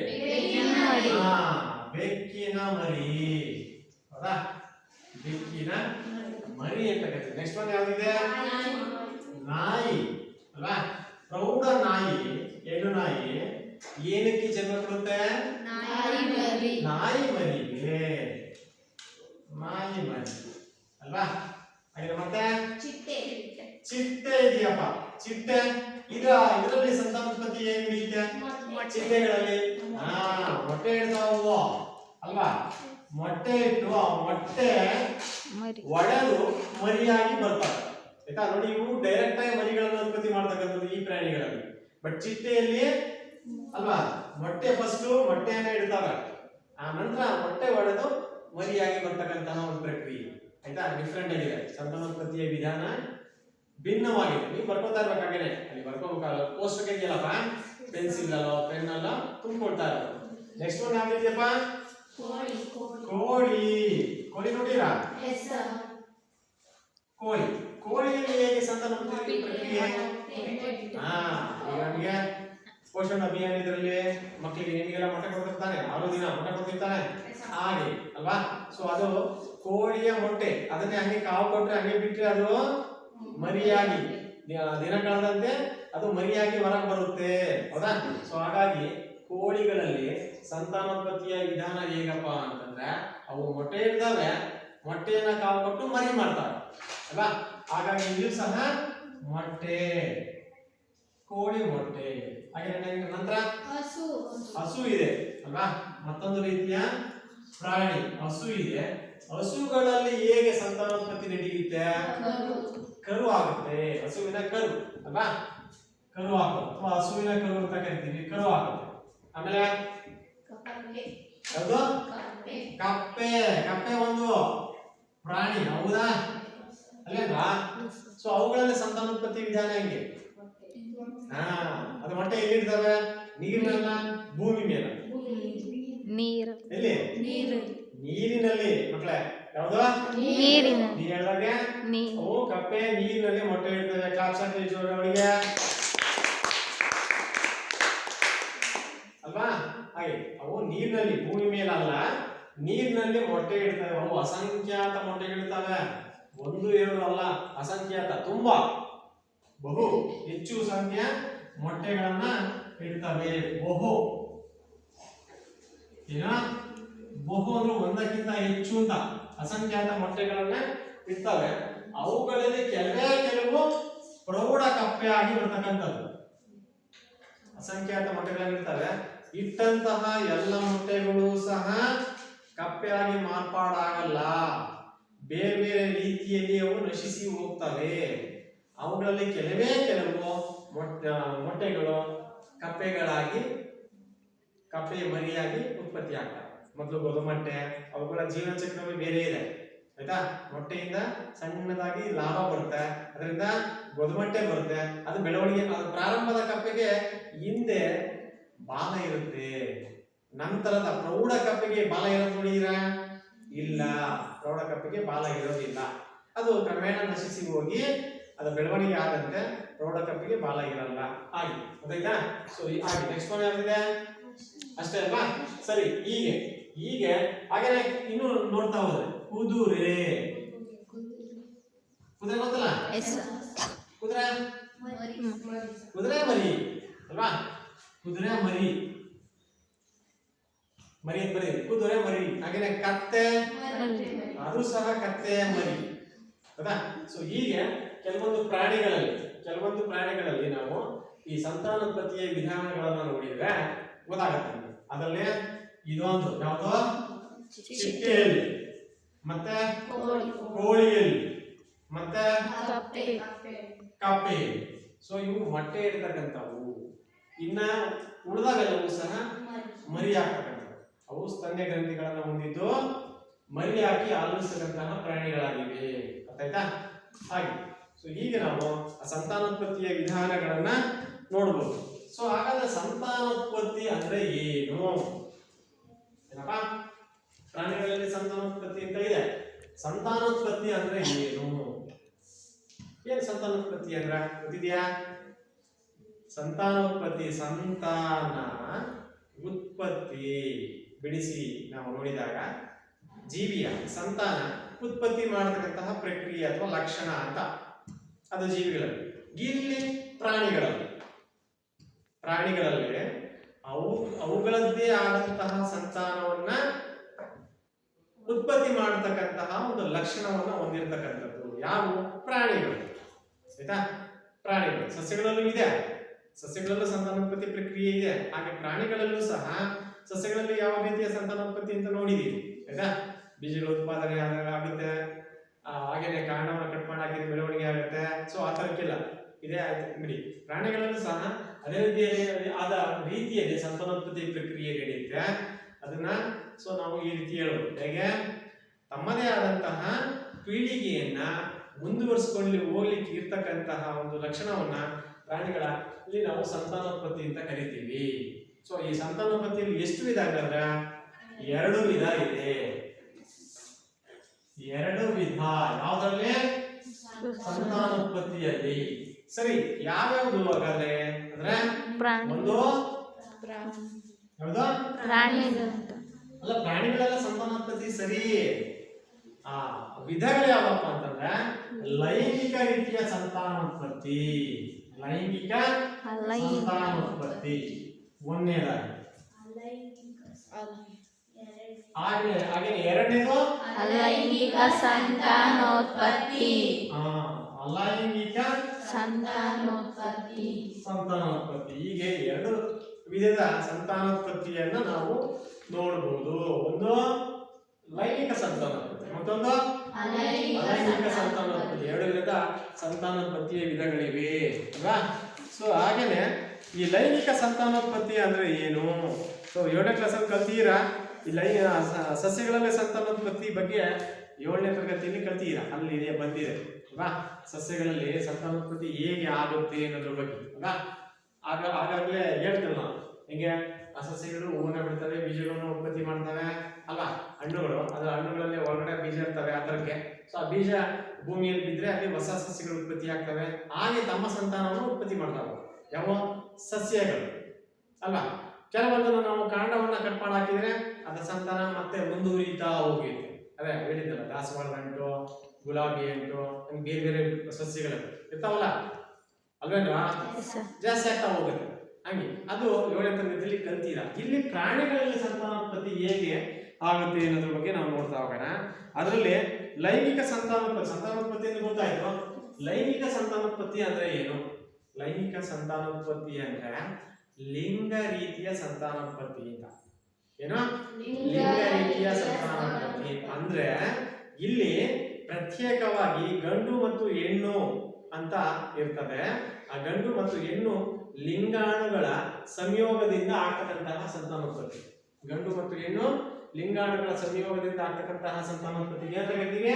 ಬೆಕ್ಕಿನ ಮರಿ, ಹೌದಾ? ಬೆಕ್ಕಿನ ಮರಿ ಅಂತ ಕರಿತೀವಿ. ನೆಕ್ಸ್ಟ್ ಒಂದು ಯಾವ್ದಿದೆ, ನಾಯಿ ಅಲ್ವಾ. ಪ್ರೌಢ ನಾಯಿ, ಹೆಣ್ಣು ನಾಯಿ ಏನಕ್ಕೆ ಜನ್ಮ ಕೊಡುತ್ತೆ, ನಾಯಿ ಮರಿಗೆ, ನಾಯಿ ಮರಿ ಅಲ್ವಾ. ಹಾಗೆ ಮತ್ತೆ ಚಿಟ್ಟೆ ಇದೆಯಪ್ಪ, ಚಿಟ್ಟೆ ಇದರಲ್ಲಿ ಸಂತಾನೋತ್ಪತ್ತಿ ಏನ್ ನಡೆಯುತ್ತೆ, ಚಿಟ್ಟೆಗಳಲ್ಲಿ ಮೊಟ್ಟೆ ಇಡ್ತಾವ ಅಲ್ವಾ. ಮೊಟ್ಟೆ ಇಟ್ಟು ಆ ಮೊಟ್ಟೆ ಒಡೆದು ಮರಿಯಾಗಿ ಬರ್ತಾರೆ ಆಯ್ತಾ. ನೋಡಿ, ಇವು ಡೈರೆಕ್ಟ್ ಆಗಿ ಮರಿಗಳನ್ನು ಉತ್ಪತ್ತಿ ಮಾಡ್ತಕ್ಕಂಥದ್ದು ಈ ಪ್ರಾಣಿಗಳಲ್ಲಿ. ಬಟ್ ಚಿಟ್ಟೆಯಲ್ಲಿ ಅಲ್ವಾ, ಮೊಟ್ಟೆಯನ್ನ ಇಡ್ತಾವೆ, ಆ ನಂತರ ಮೊಟ್ಟೆ ಒಡೆದು ಮರಿಯಾಗಿ ಬರ್ತಕ್ಕಂತಹ ಒಂದು ಪ್ರಕ್ರಿಯೆ ಆಯ್ತಾ. ಡಿಫ್ರೆಂಟ್ ಆಗಿದೆ, ಸಂತಾನೋತ್ಪತ್ತಿಯ ವಿಧಾನ ಭಿನ್ನವಾಗಿದೆ. ನೀವು ಬರ್ಕೊತಾ ಇರ್ಬೇಕಾಗೇನೆ, ಅಲ್ಲಿ ಬರ್ಕೋಬೇಕಾಗಲ್ಲ, ಕೋಷ್ಟಕ ಇದೆಯಲ್ಲಪ್ಪ, ಪೆನ್ಸಿಲ್ ಅಲ್ಲೋ ಪೆನ್ ಅಲ್ಲ ತುಂಬಿಕೊಳ್ತಾ ಇರೋದು. ನೆಕ್ಸ್ಟ್ ಒಂದು ಯಾವ್ದಿದೆಯಪ್ಪ, ಕೋಳಿ ನೋಡಿರಾ, ಕೋಳಿಯಲ್ಲಿ ಹೇಗೆ ಸಂತಾನೋತ್ಪತ್ತಿ ಪ್ರಕ್ರಿಯೆ. ಈಗ ನಮಗೆ ಪೋಷಣ ಅಭಿಯಾನ ಇದರಲ್ಲಿ ಮಕ್ಕಳಿಗೆ ನಿಮಗೆಲ್ಲ ಮೊಟ್ಟೆ ಕೊಡ್ತಿರ್ತಾನೆ, 6 ದಿನ ಮೊಟ್ಟೆ ಕೊಡ್ತಿರ್ತಾನೆ ಹಾಗೆ ಅಲ್ವಾ. ಸೊ ಅದು ಕೋಳಿಯ ಮೊಟ್ಟೆ, ಅದನ್ನೇ ಹಂಗೆ ಕಾವು ಕೊಟ್ರೆ ಹಂಗೆ ಬಿಟ್ರೆ ಅದು ಮರಿಯಾಗಿ ದಿನ ಕಳೆದಂತೆ ಅದು ಮರಿಯಾಗಿ ಹೊರಗೆ ಬರುತ್ತೆ, ಹೌದಾ. ಸೊ ಹಾಗಾಗಿ ಕೋಳಿಗಳಲ್ಲಿ ಸಂತಾನೋತ್ಪತ್ತಿಯ ವಿಧಾನ ಹೇಗಪ್ಪ ಅಂತಂದ್ರೆ ಅವು ಮೊಟ್ಟೆ ಇಡ್ತವೆ, ಮೊಟ್ಟೆಯನ್ನ ಕಾವು ಕೊಟ್ಟು ಮರಿ ಮಾಡ್ತವೆ ಅಲ್ವಾ. ಹಾಗಾಗಿ ಇಲ್ಲೂ ಸಹ ಮೊಟ್ಟೆ, ಕೋಳಿ ಮೊಟ್ಟೆ. ಹಾಗೆ ನಂತರ ಹಸು ಇದೆ ಅಲ್ವಾ, ಮತ್ತೊಂದು ರೀತಿಯ ಪ್ರಾಣಿ ಹಸು ಇದೆ. ಹಸುಗಳಲ್ಲಿ ಹೇಗೆ ಸಂತಾನೋತ್ಪತ್ತಿ ನಡೆಯುತ್ತೆ, ಕರು ಆಗುತ್ತೆ, ಹಸುವಿನ ಕರು ಅಲ್ವಾ, ಕರು ಹಾಕೋದು ಅಥವಾ ಹಸುವಿನ ಕರು ಅಂತ ಕರಿತೀವಿ, ಕರು ಹಾಕೋದು. ಆಮೇಲೆ ಯಾವುದು, ಕಪ್ಪೆ ಒಂದು ಪ್ರಾಣಿ, ಹೌದಾ ಅಲ್ಲೇನಾ. ಸೊ ಅವುಗಳಲ್ಲಿ ಸಂತಾನೋತ್ಪತ್ತಿ ವಿಧಾನ ಹೆಂಗೆ, ಅದು ಮೊಟ್ಟೆ ಎಲ್ಲಿರ್ತವೆ, ನೀರಿನಲ್ಲ ಭೂಮಿ ಮೇಲೆ, ಎಲ್ಲಿ ನೀರಿನಲ್ಲಿ ಮಕ್ಕಳೇ, ಯಾವ್ದು ನೀರಿನಲ್ಲಿ ಹೇಳಿದಾಗ ಅವು ಕಪ್ಪೆ ನೀರಿನಲ್ಲಿ ಮೊಟ್ಟೆ ಇಡ್ತವೆ. ಕ್ಲಾಪ್ಸ್ ಹಾಕಿ ಅವಳಿಗೆ ಅಲ್ವಾ. ಹಾಗೆ ಅವು ನೀರಿನಲ್ಲಿ, ಭೂಮಿ ಮೇಲಲ್ಲ, ನೀರಿನಲ್ಲಿ ಮೊಟ್ಟೆ ಇಡ್ತವೆ. ಅವು ಅಸಂಖ್ಯಾತ ಮೊಟ್ಟೆ ಇಡ್ತವೆ, 1 2 ಅಲ್ಲ, ಅಸಂಖ್ಯಾತ, ತುಂಬಾ ಬಹು ಹೆಚ್ಚು ಸಂಖ್ಯೆಯ ಮೊಟ್ಟೆಗಳನ್ನ ಇಡ್ತವೆ. ಬಹು ಅಂದ್ರೆ ಒಂದಕ್ಕಿಂತ ಹೆಚ್ಚು ಅಂತ, ಅಸಂಖ್ಯಾತ ಮೊಟ್ಟೆಗಳನ್ನ ಇಡ್ತವೆ. ಅವುಗಳಲ್ಲಿ ಕೆಲವು ಪ್ರೌಢ ಕಪ್ಪೆ ಆಗಿ ಬರ್ತಕ್ಕಂಥದ್ದು. ಅಸಂಖ್ಯಾತ ಮೊಟ್ಟೆಗಳನ್ನಿರ್ತವೆ, ಇಟ್ಟಂತಹ ಎಲ್ಲ ಮೊಟ್ಟೆಗಳು ಸಹ ಕಪ್ಪೆಯಾಗಿ ಮಾರ್ಪಾಡಾಗಲ್ಲ, ಬೇರೆ ಬೇರೆ ರೀತಿಯಲ್ಲಿ ಅವು ನಶಿಸಿ ಹೋಗ್ತವೆ. ಅವುಗಳಲ್ಲಿ ಕೆಲವು ಮೊಟ್ಟೆಗಳು ಕಪ್ಪೆಯ ಮರಿಯಾಗಿ ಉತ್ಪತ್ತಿ ಆಗ್ತವೆ. ಮೊದಲು ಗೋಧುಮಟ್ಟೆ, ಅವುಗಳ ಜೀವನ ಚಕ್ರವೇ ಬೇರೆ ಇದೆ ಆಯ್ತಾ. ಮೊಟ್ಟೆಯಿಂದ ಸಣ್ಣದಾಗಿ ಲಾರ್ವಾ ಬರುತ್ತೆ, ಅದರಿಂದ ಗೋಧುಮಟ್ಟೆ ಬರುತ್ತೆ. ಅದು ಬೆಳವಣಿಗೆ, ಅದು ಪ್ರಾರಂಭದ ಕಪ್ಪೆಗೆ ಹಿಂದೆ ಬಾಲ ಇರುತ್ತೆ, ನಂತರದ ಪ್ರೌಢ ಕಪ್ಪೆಗೆ ಬಾಲ ಇರೋದು ನೋಡಿದೀರಾ, ಇಲ್ಲ, ಪ್ರೌಢ ಕಪ್ಪೆಗೆ ಬಾಲ ಇರೋದಿಲ್ಲ. ಅದು ಕ್ರಮೇಣ ನಶಿಸಿ ಹೋಗಿ ಅದು ಬೆಳವಣಿಗೆ ಆದಂತೆ ಪ್ರೌಢ ಕಪ್ಪಿಗೆ ಬಾಲ ಇರಲ್ಲ. ಹಾಗೆ ಗೊತ್ತಾಯ್ತಾ. ಸೊ ಹಾಗೆ ನೆಕ್ಸ್ಟ್ ಒನ್ ಯಾವ್ದಿದೆ, ಅಷ್ಟೇ ಅಲ್ವಾ. ಸರಿ, ಹೀಗೆ ಹಾಗೆ ಇನ್ನು ನೋಡ್ತಾ ಹೋದ್ರೆ ಕುದುರೆ ಗೊತ್ತಲ್ಲ, ಕುದುರೆ ಮರಿ ಅಲ್ವಾ, ಕುದುರೆ ಮರಿ ಅಂತ ಬರೀ, ಕುದುರೆ ಮರಿ. ಹಾಗೆ ಕತ್ತೆ, ಅದು ಸಹ ಕತ್ತೆಯ ಮರಿ, ಹೌದಾ. ಸೊ ಹೀಗೆ ಕೆಲವೊಂದು ಪ್ರಾಣಿಗಳಲ್ಲಿ ನಾವು ಈ ಸಂತಾನೋತ್ಪತ್ತಿಯ ವಿಧಾನಗಳನ್ನು ನೋಡಿದ್ರೆ ಗೊತ್ತಾಗತ್ತೆ ನಿಮ್ಗೆ. ಅದರಲ್ಲಿ ಇದೊಂದು ಯಾವುದು ಚಿಟ್ಟೆಯಲ್ಲಿ, ಮತ್ತೆ ಕೋಳಿಯಲ್ಲಿ, ಮತ್ತೆ ಕಪ್ಪೆ. ಸೊ ಇವು ಮೊಟ್ಟೆ ಇಡ್ತಕ್ಕಂಥವು. ಇನ್ನ ಉಳಿದಾವೆಲ್ಲವೂ ಸಹ ಮರಿ ಹಾಕ್ತಕ್ಕಂಥವು. ಅವು ಸ್ತನ್ಯ ಗ್ರಂಥಿಗಳನ್ನ ಹೊಂದಿದ್ದು ಮರಿ ಹಾಕಿ ಹಾಲಿಸತಕ್ಕಂತಹ ಪ್ರಾಣಿಗಳಾಗಿವೆ. ಗೊತ್ತಾಯ್ತಾ? ಹಾಗೆ ಸೊ ಹೀಗೆ ನಾವು ಆ ಸಂತಾನೋತ್ಪತ್ತಿಯ ವಿಧಾನಗಳನ್ನ ನೋಡಬಹುದು. ಸೊ ಹಾಗಾದ್ರೆ ಸಂತಾನೋತ್ಪತ್ತಿ ಅಂದ್ರೆ ಏನು? ಏನಪ್ಪ, ಪ್ರಾಣಿಗಳಲ್ಲಿ ಸಂತಾನೋತ್ಪತ್ತಿ ಅಂತ ಇದೆ. ಸಂತಾನೋತ್ಪತ್ತಿ ಅಂದ್ರೆ ಏನು? ಏನು ಸಂತಾನೋತ್ಪತ್ತಿ ಅಂದ್ರ ಗೊತ್ತಿದ್ಯಾ? ಸಂತಾನೋತ್ಪತ್ತಿ, ಸಂತಾನ ಉತ್ಪತ್ತಿ ಬಿಡಿಸಿ ನಾವು ನೋಡಿದಾಗ ಜೀವಿಯ ಸಂತಾನ ಉತ್ಪತ್ತಿ ಮಾಡತಕ್ಕಂತಹ ಪ್ರಕ್ರಿಯೆ ಅಥವಾ ಲಕ್ಷಣ ಅಂತ ಅದು ಜೀವಿಗಳಲ್ಲಿ. ಇಲ್ಲಿ ಪ್ರಾಣಿಗಳಲ್ಲಿ ಅವುಗಳದ್ದೇ ಆದಂತಹ ಸಂತಾನವನ್ನ ಉತ್ಪತ್ತಿ ಮಾಡತಕ್ಕಂತಹ ಒಂದು ಲಕ್ಷಣವನ್ನ ಹೊಂದಿರತಕ್ಕಂಥದ್ದು ಯಾವ ಪ್ರಾಣಿಗಳು? ಆಯ್ತಾ? ಪ್ರಾಣಿಗಳು. ಸಸ್ಯಗಳಲ್ಲೂ ಇದೆ, ಸಸ್ಯಗಳಲ್ಲೂ ಸಂತಾನೋತ್ಪತ್ತಿ ಪ್ರಕ್ರಿಯೆ ಇದೆ. ಹಾಗೆ ಪ್ರಾಣಿಗಳಲ್ಲೂ ಸಹ ಸಸ್ಯಗಳಲ್ಲಿ ಯಾವ ರೀತಿಯ ಸಂತಾನೋತ್ಪತ್ತಿ ಅಂತ ನೋಡಿದೀವಿ. ಆಯ್ತಾ? ಬೀಜಗಳ ಉತ್ಪಾದನೆ ಆಗುತ್ತೆ, ಹಾಗೇನೆ ಕಾಂಡವನ್ನು ಕಟ್ ಮಾಡಿ ಹಾಕಿದ್ರೆ ಬೆಳವಣಿಗೆ ಆಗುತ್ತೆ. ಸೊ ಆ ತರಕ್ಕೆಲ್ಲ ಇದೆ. ಆಯ್ತು ಬಿಡಿ. ಪ್ರಾಣಿಗಳಲ್ಲೂ ಸಹ ಅದೇ ರೀತಿಯಲ್ಲಿ ಸಂತಾನೋತ್ಪತ್ತಿ ಪ್ರಕ್ರಿಯೆ ನಡೆಯುತ್ತೆ. ಅದನ್ನ ಸೊ ನಾವು ಈ ರೀತಿ ಹೇಳ್ಬೋದು. ಹೇಗೆ? ತಮ್ಮದೇ ಆದಂತಹ ಪೀಳಿಗೆಯನ್ನ ಮುಂದುವರಿಸಿಕೊಂಡು ಹೋಗ್ಲಿಕ್ಕೆ ಇರ್ತಕ್ಕಂತಹ ಒಂದು ಲಕ್ಷಣವನ್ನ ಪ್ರಾಣಿಗಳಲ್ಲಿ ನಾವು ಸಂತಾನೋತ್ಪತ್ತಿ ಅಂತ ಕರಿತೀವಿ. ಸೊ ಈ ಸಂತಾನೋತ್ಪತ್ತಿಯಲ್ಲಿ ಎಷ್ಟು ವಿಧ ಅಂದ್ರೆ 2 ವಿಧ ಇದೆ. 2 ವಿಧ ಯಾವ್ದ್ರಲ್ಲಿ? ಸಂತಾನೋತ್ಪತ್ತಿಯಲ್ಲಿ. ಸರಿ, ಯಾವ್ಯಾವ್ದು ಹಾಗಾದ್ರೆ ಅಂದ್ರೆ ಒಂದು ಯಾವ್ದು? ಅಲ್ಲ, ಪ್ರಾಣಿಗಳೆಲ್ಲ ಸಂತಾನೋತ್ಪತ್ತಿ ಸರಿ. ವಿಧಗಳು ಯಾವಪ್ಪ ಅಂತಂದ್ರೆ ಲೈಂಗಿಕ ರೀತಿಯ ಸಂತಾನೋತ್ಪತ್ತಿ. ಲೈಂಗಿಕ ಸಂತಾನೋತ್ಪತ್ತಿ ಒಂದನೇದಾಗಿ. ಹಾಗೆ ಎರಡನೇದು ಅಲೈಂಗಿಕ ಸಂತಾನೋತ್ಪತ್ತಿ. ಅಲೈಂಗಿಕ ಸಂತಾನೋತ್ಪತ್ತಿ. ಹೀಗೆ 2 ವಿಧದ ಸಂತಾನೋತ್ಪತ್ತಿಯನ್ನು ನಾವು ನೋಡಬಹುದು. ಒಂದು ಲೈಂಗಿಕ ಸಂತಾನೋತ್ಪತ್ತಿ, ಮತ್ತೊಂದು ಅಲೈಂಗಿಕ ಸಂತಾನೋತ್ಪತ್ತಿ. 2 ವಿಧದ ಸಂತಾನೋತ್ಪತ್ತಿಯ ವಿಧಗಳಿವೆ ಅಲ್ವಾ? ಸೊ ಹಾಗೇನೆ ಈ ಲೈಂಗಿಕ ಸಂತಾನೋತ್ಪತ್ತಿ ಅಂದ್ರೆ ಏನು? ಸೊ 7ನೇ ಕ್ಲಾಸಲ್ಲಿ ಕಲ್ತೀರಾ. ಈ ಸಸ್ಯಗಳಲ್ಲಿ ಸಂತಾನೋತ್ಪತ್ತಿ ಬಗ್ಗೆ 7ನೇ ತರಗತಿಯಲ್ಲಿ ಕಲ್ತೀರಾ. ಅಲ್ಲಿ ಬಂದಿದೆ ಅಲ್ವಾ? ಸಸ್ಯಗಳಲ್ಲಿ ಸಂತಾನೋತ್ಪತ್ತಿ ಹೇಗೆ ಆಗುತ್ತೆ ಅನ್ನೋದ್ರ ಬಗ್ಗೆ ಅಲ್ವಾ? ಆಗಾಗಲೇ ಹೇಳ್ತೇವೆ ನಾವು. ಹೆಂಗೆ ಆ ಸಸ್ಯಗಳು ಹೂವನ್ನ ಬಿಡ್ತವೆ, ಬೀಜಗಳನ್ನು ಉತ್ಪತ್ತಿ ಮಾಡ್ತವೆ ಅಲ್ವಾ? ಹಣ್ಣುಗಳು, ಅದರ ಹಣ್ಣುಗಳಲ್ಲಿ ಒಳಗಡೆ ಬೀಜ ಇರ್ತವೆ ಆ ಥರಕ್ಕೆ. ಸೊ ಆ ಬೀಜ ಭೂಮಿಯಲ್ಲಿ ಬಿದ್ದರೆ ಅಲ್ಲಿ ಹೊಸ ಸಸ್ಯಗಳು ಉತ್ಪತ್ತಿ ಆಗ್ತವೆ. ಹಾಗೆ ತಮ್ಮ ಸಂತಾನವನ್ನು ಉತ್ಪತ್ತಿ ಮಾಡ್ತಾವೆ ಯಾವ ಸಸ್ಯಗಳು ಅಲ್ವಾ? ಕೆಲವೊಂದನ್ನು ನಾವು ಕಾಂಡವನ್ನ ಕಟ್ ಮಾಡಿ ಹಾಕಿದ್ರೆ ಅದರ ಸಂತಾನ ಮತ್ತೆ ಮುಂದುವರಿತಾ ಹೋಗುತ್ತೆ. ಅದೇ ಹೇಳಿದ್ದಲ್ಲ, ದಾಸವಾಳದ ಅಂಟು, ಗುಲಾಬಿ ಅಂಟು, ಬೇರೆ ಬೇರೆ ಸಸ್ಯಗಳು ಇರ್ತಾವಲ್ಲ ಅಲ್ವೇನ್ವಾ? ಜಾಸ್ತಿ ಆಗ್ತಾ ಹೋಗುತ್ತೆ. ಹಾಗೆ ಅದು 7ನೇ ತರಗತಿಯಲ್ಲಿ ಕಲ್ತೀರಾ. ಇಲ್ಲಿ ಪ್ರಾಣಿಗಳಲ್ಲಿ ಸಂತಾನೋತ್ಪತ್ತಿ ಹೇಗೆ ಆಗುತ್ತೆ ಅನ್ನೋದ್ರ ಬಗ್ಗೆ ನಾವು ನೋಡ್ತಾ ಹೋಗೋಣ. ಅದರಲ್ಲಿ ಲೈಂಗಿಕ ಸಂತಾನೋತ್ಪತ್ತಿ ಅಂತ ಗೊತ್ತಾಯ್ತು. ಲೈಂಗಿಕ ಸಂತಾನೋತ್ಪತ್ತಿ ಅಂದ್ರೆ ಏನು? ಲೈಂಗಿಕ ಸಂತಾನೋತ್ಪತ್ತಿ ಅಂದ್ರೆ ಲಿಂಗ ರೀತಿಯ ಸಂತಾನೋತ್ಪತ್ತಿ ಅಂತ. ಏನೋ ಲಿಂಗ ರೀತಿಯ ಸಂತಾನೋತ್ಪತ್ತಿ ಅಂದ್ರೆ ಇಲ್ಲಿ ಪ್ರತ್ಯೇಕವಾಗಿ ಗಂಡು ಮತ್ತು ಹೆಣ್ಣು ಅಂತ ಇರ್ತದೆ. ಆ ಗಂಡು ಮತ್ತು ಹೆಣ್ಣು ಲಿಂಗಾಣುಗಳ ಸಂಯೋಗದಿಂದ ಆಗ್ತಕ್ಕಂತಹ ಸಂತಾನೋತ್ಪತ್ತಿ. ಗಂಡು ಮತ್ತು ಹೆಣ್ಣು ಲಿಂಗಾಣುಗಳ ಸಂಯೋಗದಿಂದ ಆಗ್ತಕ್ಕಂತಹ ಸಂತಾನೋತ್ಪತ್ತಿಗೆ ಅಂತ ಕರಿತೀವಿ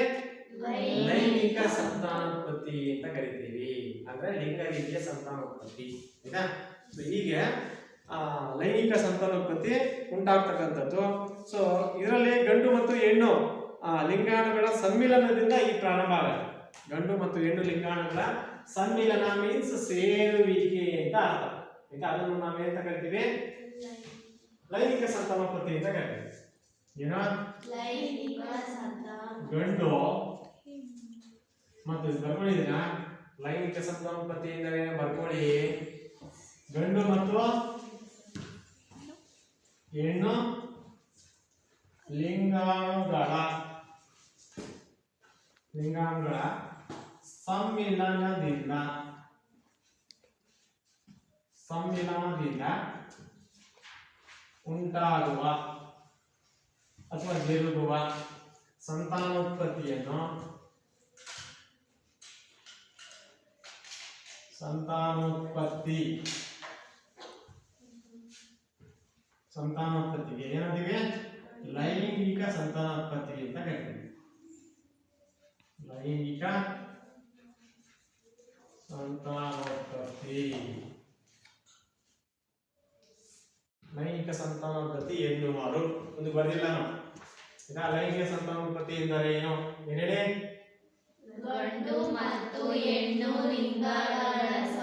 ಲೈಂಗಿಕ ಸಂತಾನೋತ್ಪತ್ತಿ ಅಂತ ಕರಿತೀವಿ. ಅಂದ್ರೆ ಲಿಂಗ ರೀತಿಯ ಸಂತಾನೋತ್ಪತ್ತಿ. ಆಯ್ತಾ? ಹೀಗೆ ಲೈಂಗಿಕ ಸಂತಾನೋತ್ಪತ್ತಿ ಉಂಟಾಗ್ತಕ್ಕಂಥದ್ದು. ಸೊ ಇದರಲ್ಲಿ ಗಂಡು ಮತ್ತು ಹೆಣ್ಣು ಲಿಂಗಾಣುಗಳ ಸಮ್ಮಿಲನದಿಂದ ಈ ಪ್ರಾರಂಭ ಆಗುತ್ತೆ. ಗಂಡು ಮತ್ತು ಹೆಣ್ಣು ಲಿಂಗಾಣುಗಳ ಸಮ್ಮಿಲನ ಮೀನ್ಸ್ ಸೇರುವಿಕೆ ಅಂತ ಅರ್ಥ. ಆಯ್ತಾ? ಅದನ್ನು ನಾವೇಂತ ಕರಿತೀವಿ? ಲೈಂಗಿಕ ಸಂತಾನೋತ್ಪತ್ತಿ ಅಂತ ಕರಿತೀವಿ. ಏನೋ ಗಂಡು ಮತ್ತು ಬರ್ಕೊಂಡಿದ್ದೀನ ಲೈಂಗಿಕ ಸಂತಾನೋತ್ಪತ್ತಿ ಎಂದರೆ ಬರ್ಕೊಳ್ಳಿ. ಗಂಡು ಮತ್ತು ಹೆಣ್ಣು ಲಿಂಗಾಣುಗಳ ಸಮ್ಮಿಲನದಿಂದ ಉಂಟಾಗುವ ಅಥವಾ ಜರುಗುವ ಸಂತಾನೋತ್ಪತ್ತಿಯನ್ನು ಸಂತಾನೋತ್ಪತ್ತಿಗೆ ಏನಂತೀವಿ? ಲೈಂಗಿಕ ಸಂತಾನೋತ್ಪತ್ತಿ ಅಂತ ಕರಿತೀವಿ. ಲೈಂಗಿಕ ಸಂತಾನೋತ್ಪತ್ತಿ. ಲೈಂಗಿಕ ಸಂತಾನೋತ್ಪತ್ತಿ ಎನ್ನುವರು. ಒಂದು ಬರ್ದಿಲ್ಲ ನಾವು. ಲೈಂಗಿಕ ಸಂತಾನೋತ್ಪತ್ತಿ ಎಂದರೆ ಏನು? ಏನೇಳಿ? ಗಂಡು ಮತ್ತು ಹೆಣ್ಣು ಲಿಂಗಾಣುಗಳ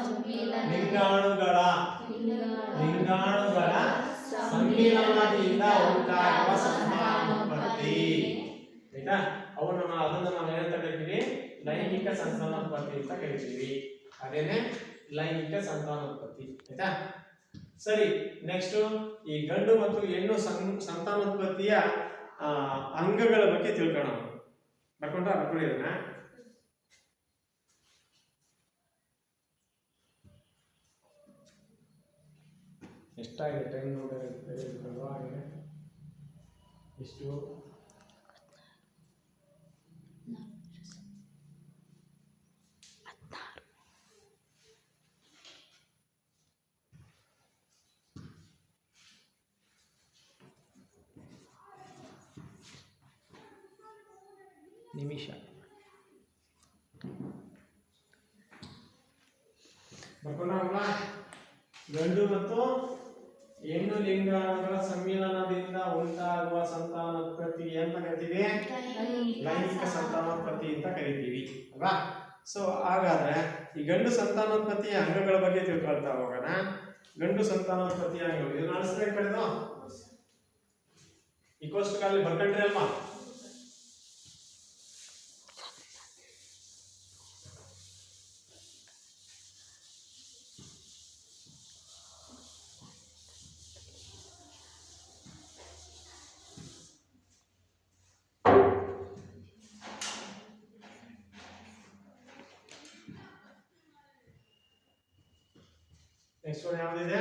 ಸಮ್ಮಿಲನದಿಂದ ಉಂಟಾಗುವ ಸಂತಾನೋತ್ಪತ್ತಿ. ಆಯ್ತಾ? ಅದನ್ನ ನಾವು ಏನಂತ ಕರಿತೀವಿ? ಲೈಂಗಿಕ ಸಂತಾನೋತ್ಪತ್ತಿ ಅಂತ ಕರಿತೀವಿ. ಅದೇನೆ ಲೈಂಗಿಕ ಸಂತಾನೋತ್ಪತ್ತಿ. ಆಯ್ತಾ? ಸರಿ, ನೆಕ್ಸ್ಟ್ ಈ ಗಂಡು ಮತ್ತು ಹೆಣ್ಣು ಸಂತಾನೋತ್ಪತ್ತಿಯ ಅಂಗಗಳ ಬಗ್ಗೆ ತಿಳ್ಕೊಳ್ಳೋಣ. ಬರ್ಕೊಂಡಿರೋಣ. ಎಷ್ಟಾಗಿದೆ ಟೈಮ್ ನೋಡಿಲ್ವಾ? ಎಷ್ಟು? ನಿಮಿಷ. ಬರ್ಕೊಂಡಾಗಲ್ಲ? ಗಂಡು ಮತ್ತು ಹೆಣ್ಣು ಲಿಂಗಾಣುಗಳ ಸಮ್ಮಿಲನದಿಂದ ಉಂಟಾಗುವ ಸಂತಾನೋತ್ಪತ್ತಿ ಅಂತ ಕರಿತೀವಿ? ಲೈಂಗಿಕ ಸಂತಾನೋತ್ಪತ್ತಿ ಅಂತ ಕರಿತೀವಿ ಅಲ್ವಾ? ಸೊ ಹಾಗಾದ್ರೆ ಈ ಗಂಡು ಸಂತಾನೋತ್ಪತ್ತಿಯ ಅಂಗಗಳ ಬಗ್ಗೆ ತಿಳ್ಕೊಳ್ತಾ ಹೋಗೋಣ. ಗಂಡು ಸಂತಾನೋತ್ಪತ್ತಿಯ ಅಂಗಗಳು ಇದನ್ನ ಅಳಿಸ್ಬೇಕು ಕಡೆದು ಈ ಕೋಷ್ಟಕದಲ್ಲಿ ಬರ್ಕೊಂಡ್ರಿ ಅಲ್ವಾ? ನೆಕ್ಸ್ಟ್ ಒನ್ ಯಾವ್ದಿದೆ?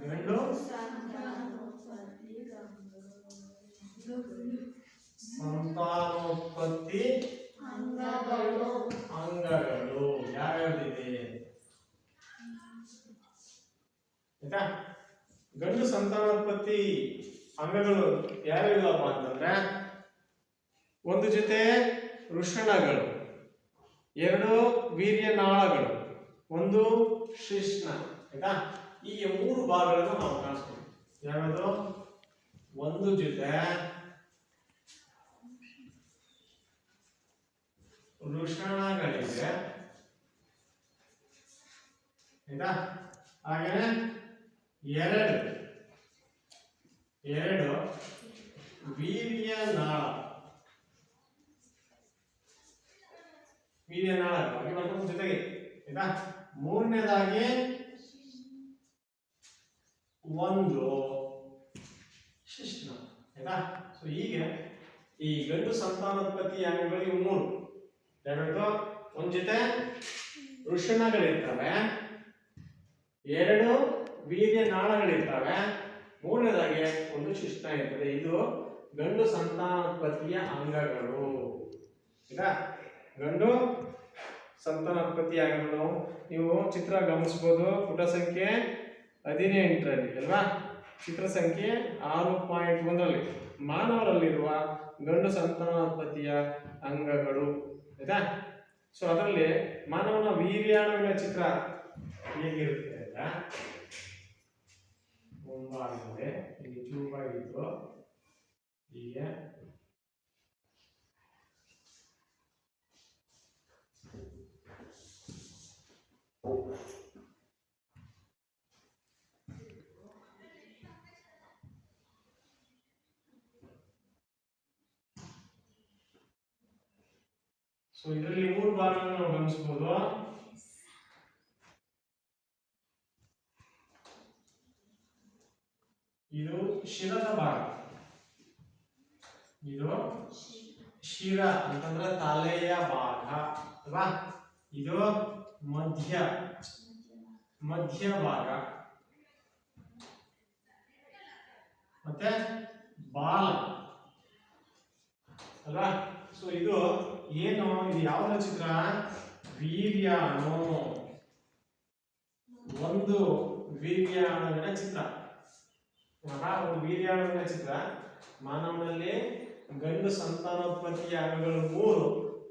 ಗಂಡು ಸಂತಾನೋತ್ಪತ್ತಿ ಅಂಗಗಳು ಯಾವ್ಯಾವ್ದಿದೆ? ಆಯ್ತಾ? ಗಂಡು ಸಂತಾನೋತ್ಪತ್ತಿ ಅಂಗಗಳು ಯಾವ್ಯಾವಪ್ಪ ಅಂತಂದ್ರೆ, ಒಂದು ಜೊತೆ ವೃಷಣಗಳು, ಎರಡು ವೀರ್ಯನಾಳಗಳು, ಒಂದು ಶಿಶ್ನ. ಆಯ್ತಾ? ಈ ಮೂರು ಭಾಗಗಳನ್ನು ನಾವು ಕಾಣಿಸ್ತೀವಿ. ಯಾವುದು? ಒಂದು ಜೊತೆ ವೃಷಣಗಳಿವೆ, ಆಯ್ತಾ? ಹಾಗೇನೆ ಎರಡು ವೀರ್ಯನಾಳ ಜೊತೆಗೆ, ಆಯ್ತಾ? ಮೂರನೇದಾಗಿ ಒಂದು ಶಿಶ್ನ. ಆಯ್ತಾ? ಸೊ ಹೀಗೆ ಈ ಗಂಡು ಸಂತಾನೋತ್ಪತ್ತಿ ಅಂಗಗಳು ಇವು ಮೂರು. ಯಾವ್ದು? ಒಂದ್ ಜೊತೆ ವೃಷಣಗಳಿರ್ತವೆ, ಎರಡು ವೀರ್ಯನಾಳಗಳಿರ್ತವೆ, ಮೂರನೇದಾಗಿ ಒಂದು ಶಿಶ್ನ ಇರ್ತದೆ. ಇದು ಗಂಡು ಸಂತಾನೋತ್ಪತ್ತಿಯ ಅಂಗಗಳು. ಆಯ್ತಾ? ಗಂಡು ಸಂತಾನೋತ್ಪತ್ತಿ ಅಂಗಗಳು ನೀವು ಚಿತ್ರ ಗಮನಿಸಬಹುದು. ಪುಟ ಸಂಖ್ಯೆ 18ರಲ್ಲಿ ಅಲ್ವಾ? ಚಿತ್ರ ಸಂಖ್ಯೆ 6.1ರಲ್ಲಿ ಮಾನವರಲ್ಲಿರುವ ಗಂಡು ಸಂತಾನೋತ್ಪತ್ತಿಯ ಅಂಗಗಳು. ಆಯ್ತಾ? ಸೊ ಅದರಲ್ಲಿ ಮಾನವನ ವೀರ್ಯಾಣುವಿನ ಚಿತ್ರ ಹೇಗಿರುತ್ತೆ ಅಂತ ಮುಂಭಾಗದಲ್ಲಿ ಇಲ್ಲಿ ಚೂಪಾಗಿತ್ತು. ಹೀಗೆ ಸೊ ಇದರಲ್ಲಿ ಮೂರು ಭಾಗಗಳನ್ನು ನಾವು ಗಮನಿಸಬಹುದು. ಇದು ಶಿರದ ಭಾಗ, ಇದು ಶಿರ ಅಂತಂದ್ರೆ ತಲೆಯ ಭಾಗ ಅಲ್ವಾ? ಇದು ಮಧ್ಯ ಭಾಗ, ಮತ್ತೆ ಬಾಲ ಅಲ್ವಾ. ಸೊ ಇದು ಏನು, ಇದು ಯಾವ್ದ್ರ ಚಿತ್ರ? ವೀರ್ಯಾಣು. ಒಂದು ವೀರ್ಯಾಣುವಿನ ಚಿತ್ರ. ಒಂದು ವೀರ್ಯಾಣುವಿನ ಚಿತ್ರ. ಮಾನವನಲ್ಲಿ ಗಂಡು ಸಂತಾನೋತ್ಪತ್ತಿಯ ಅಂಗಗಳು 3.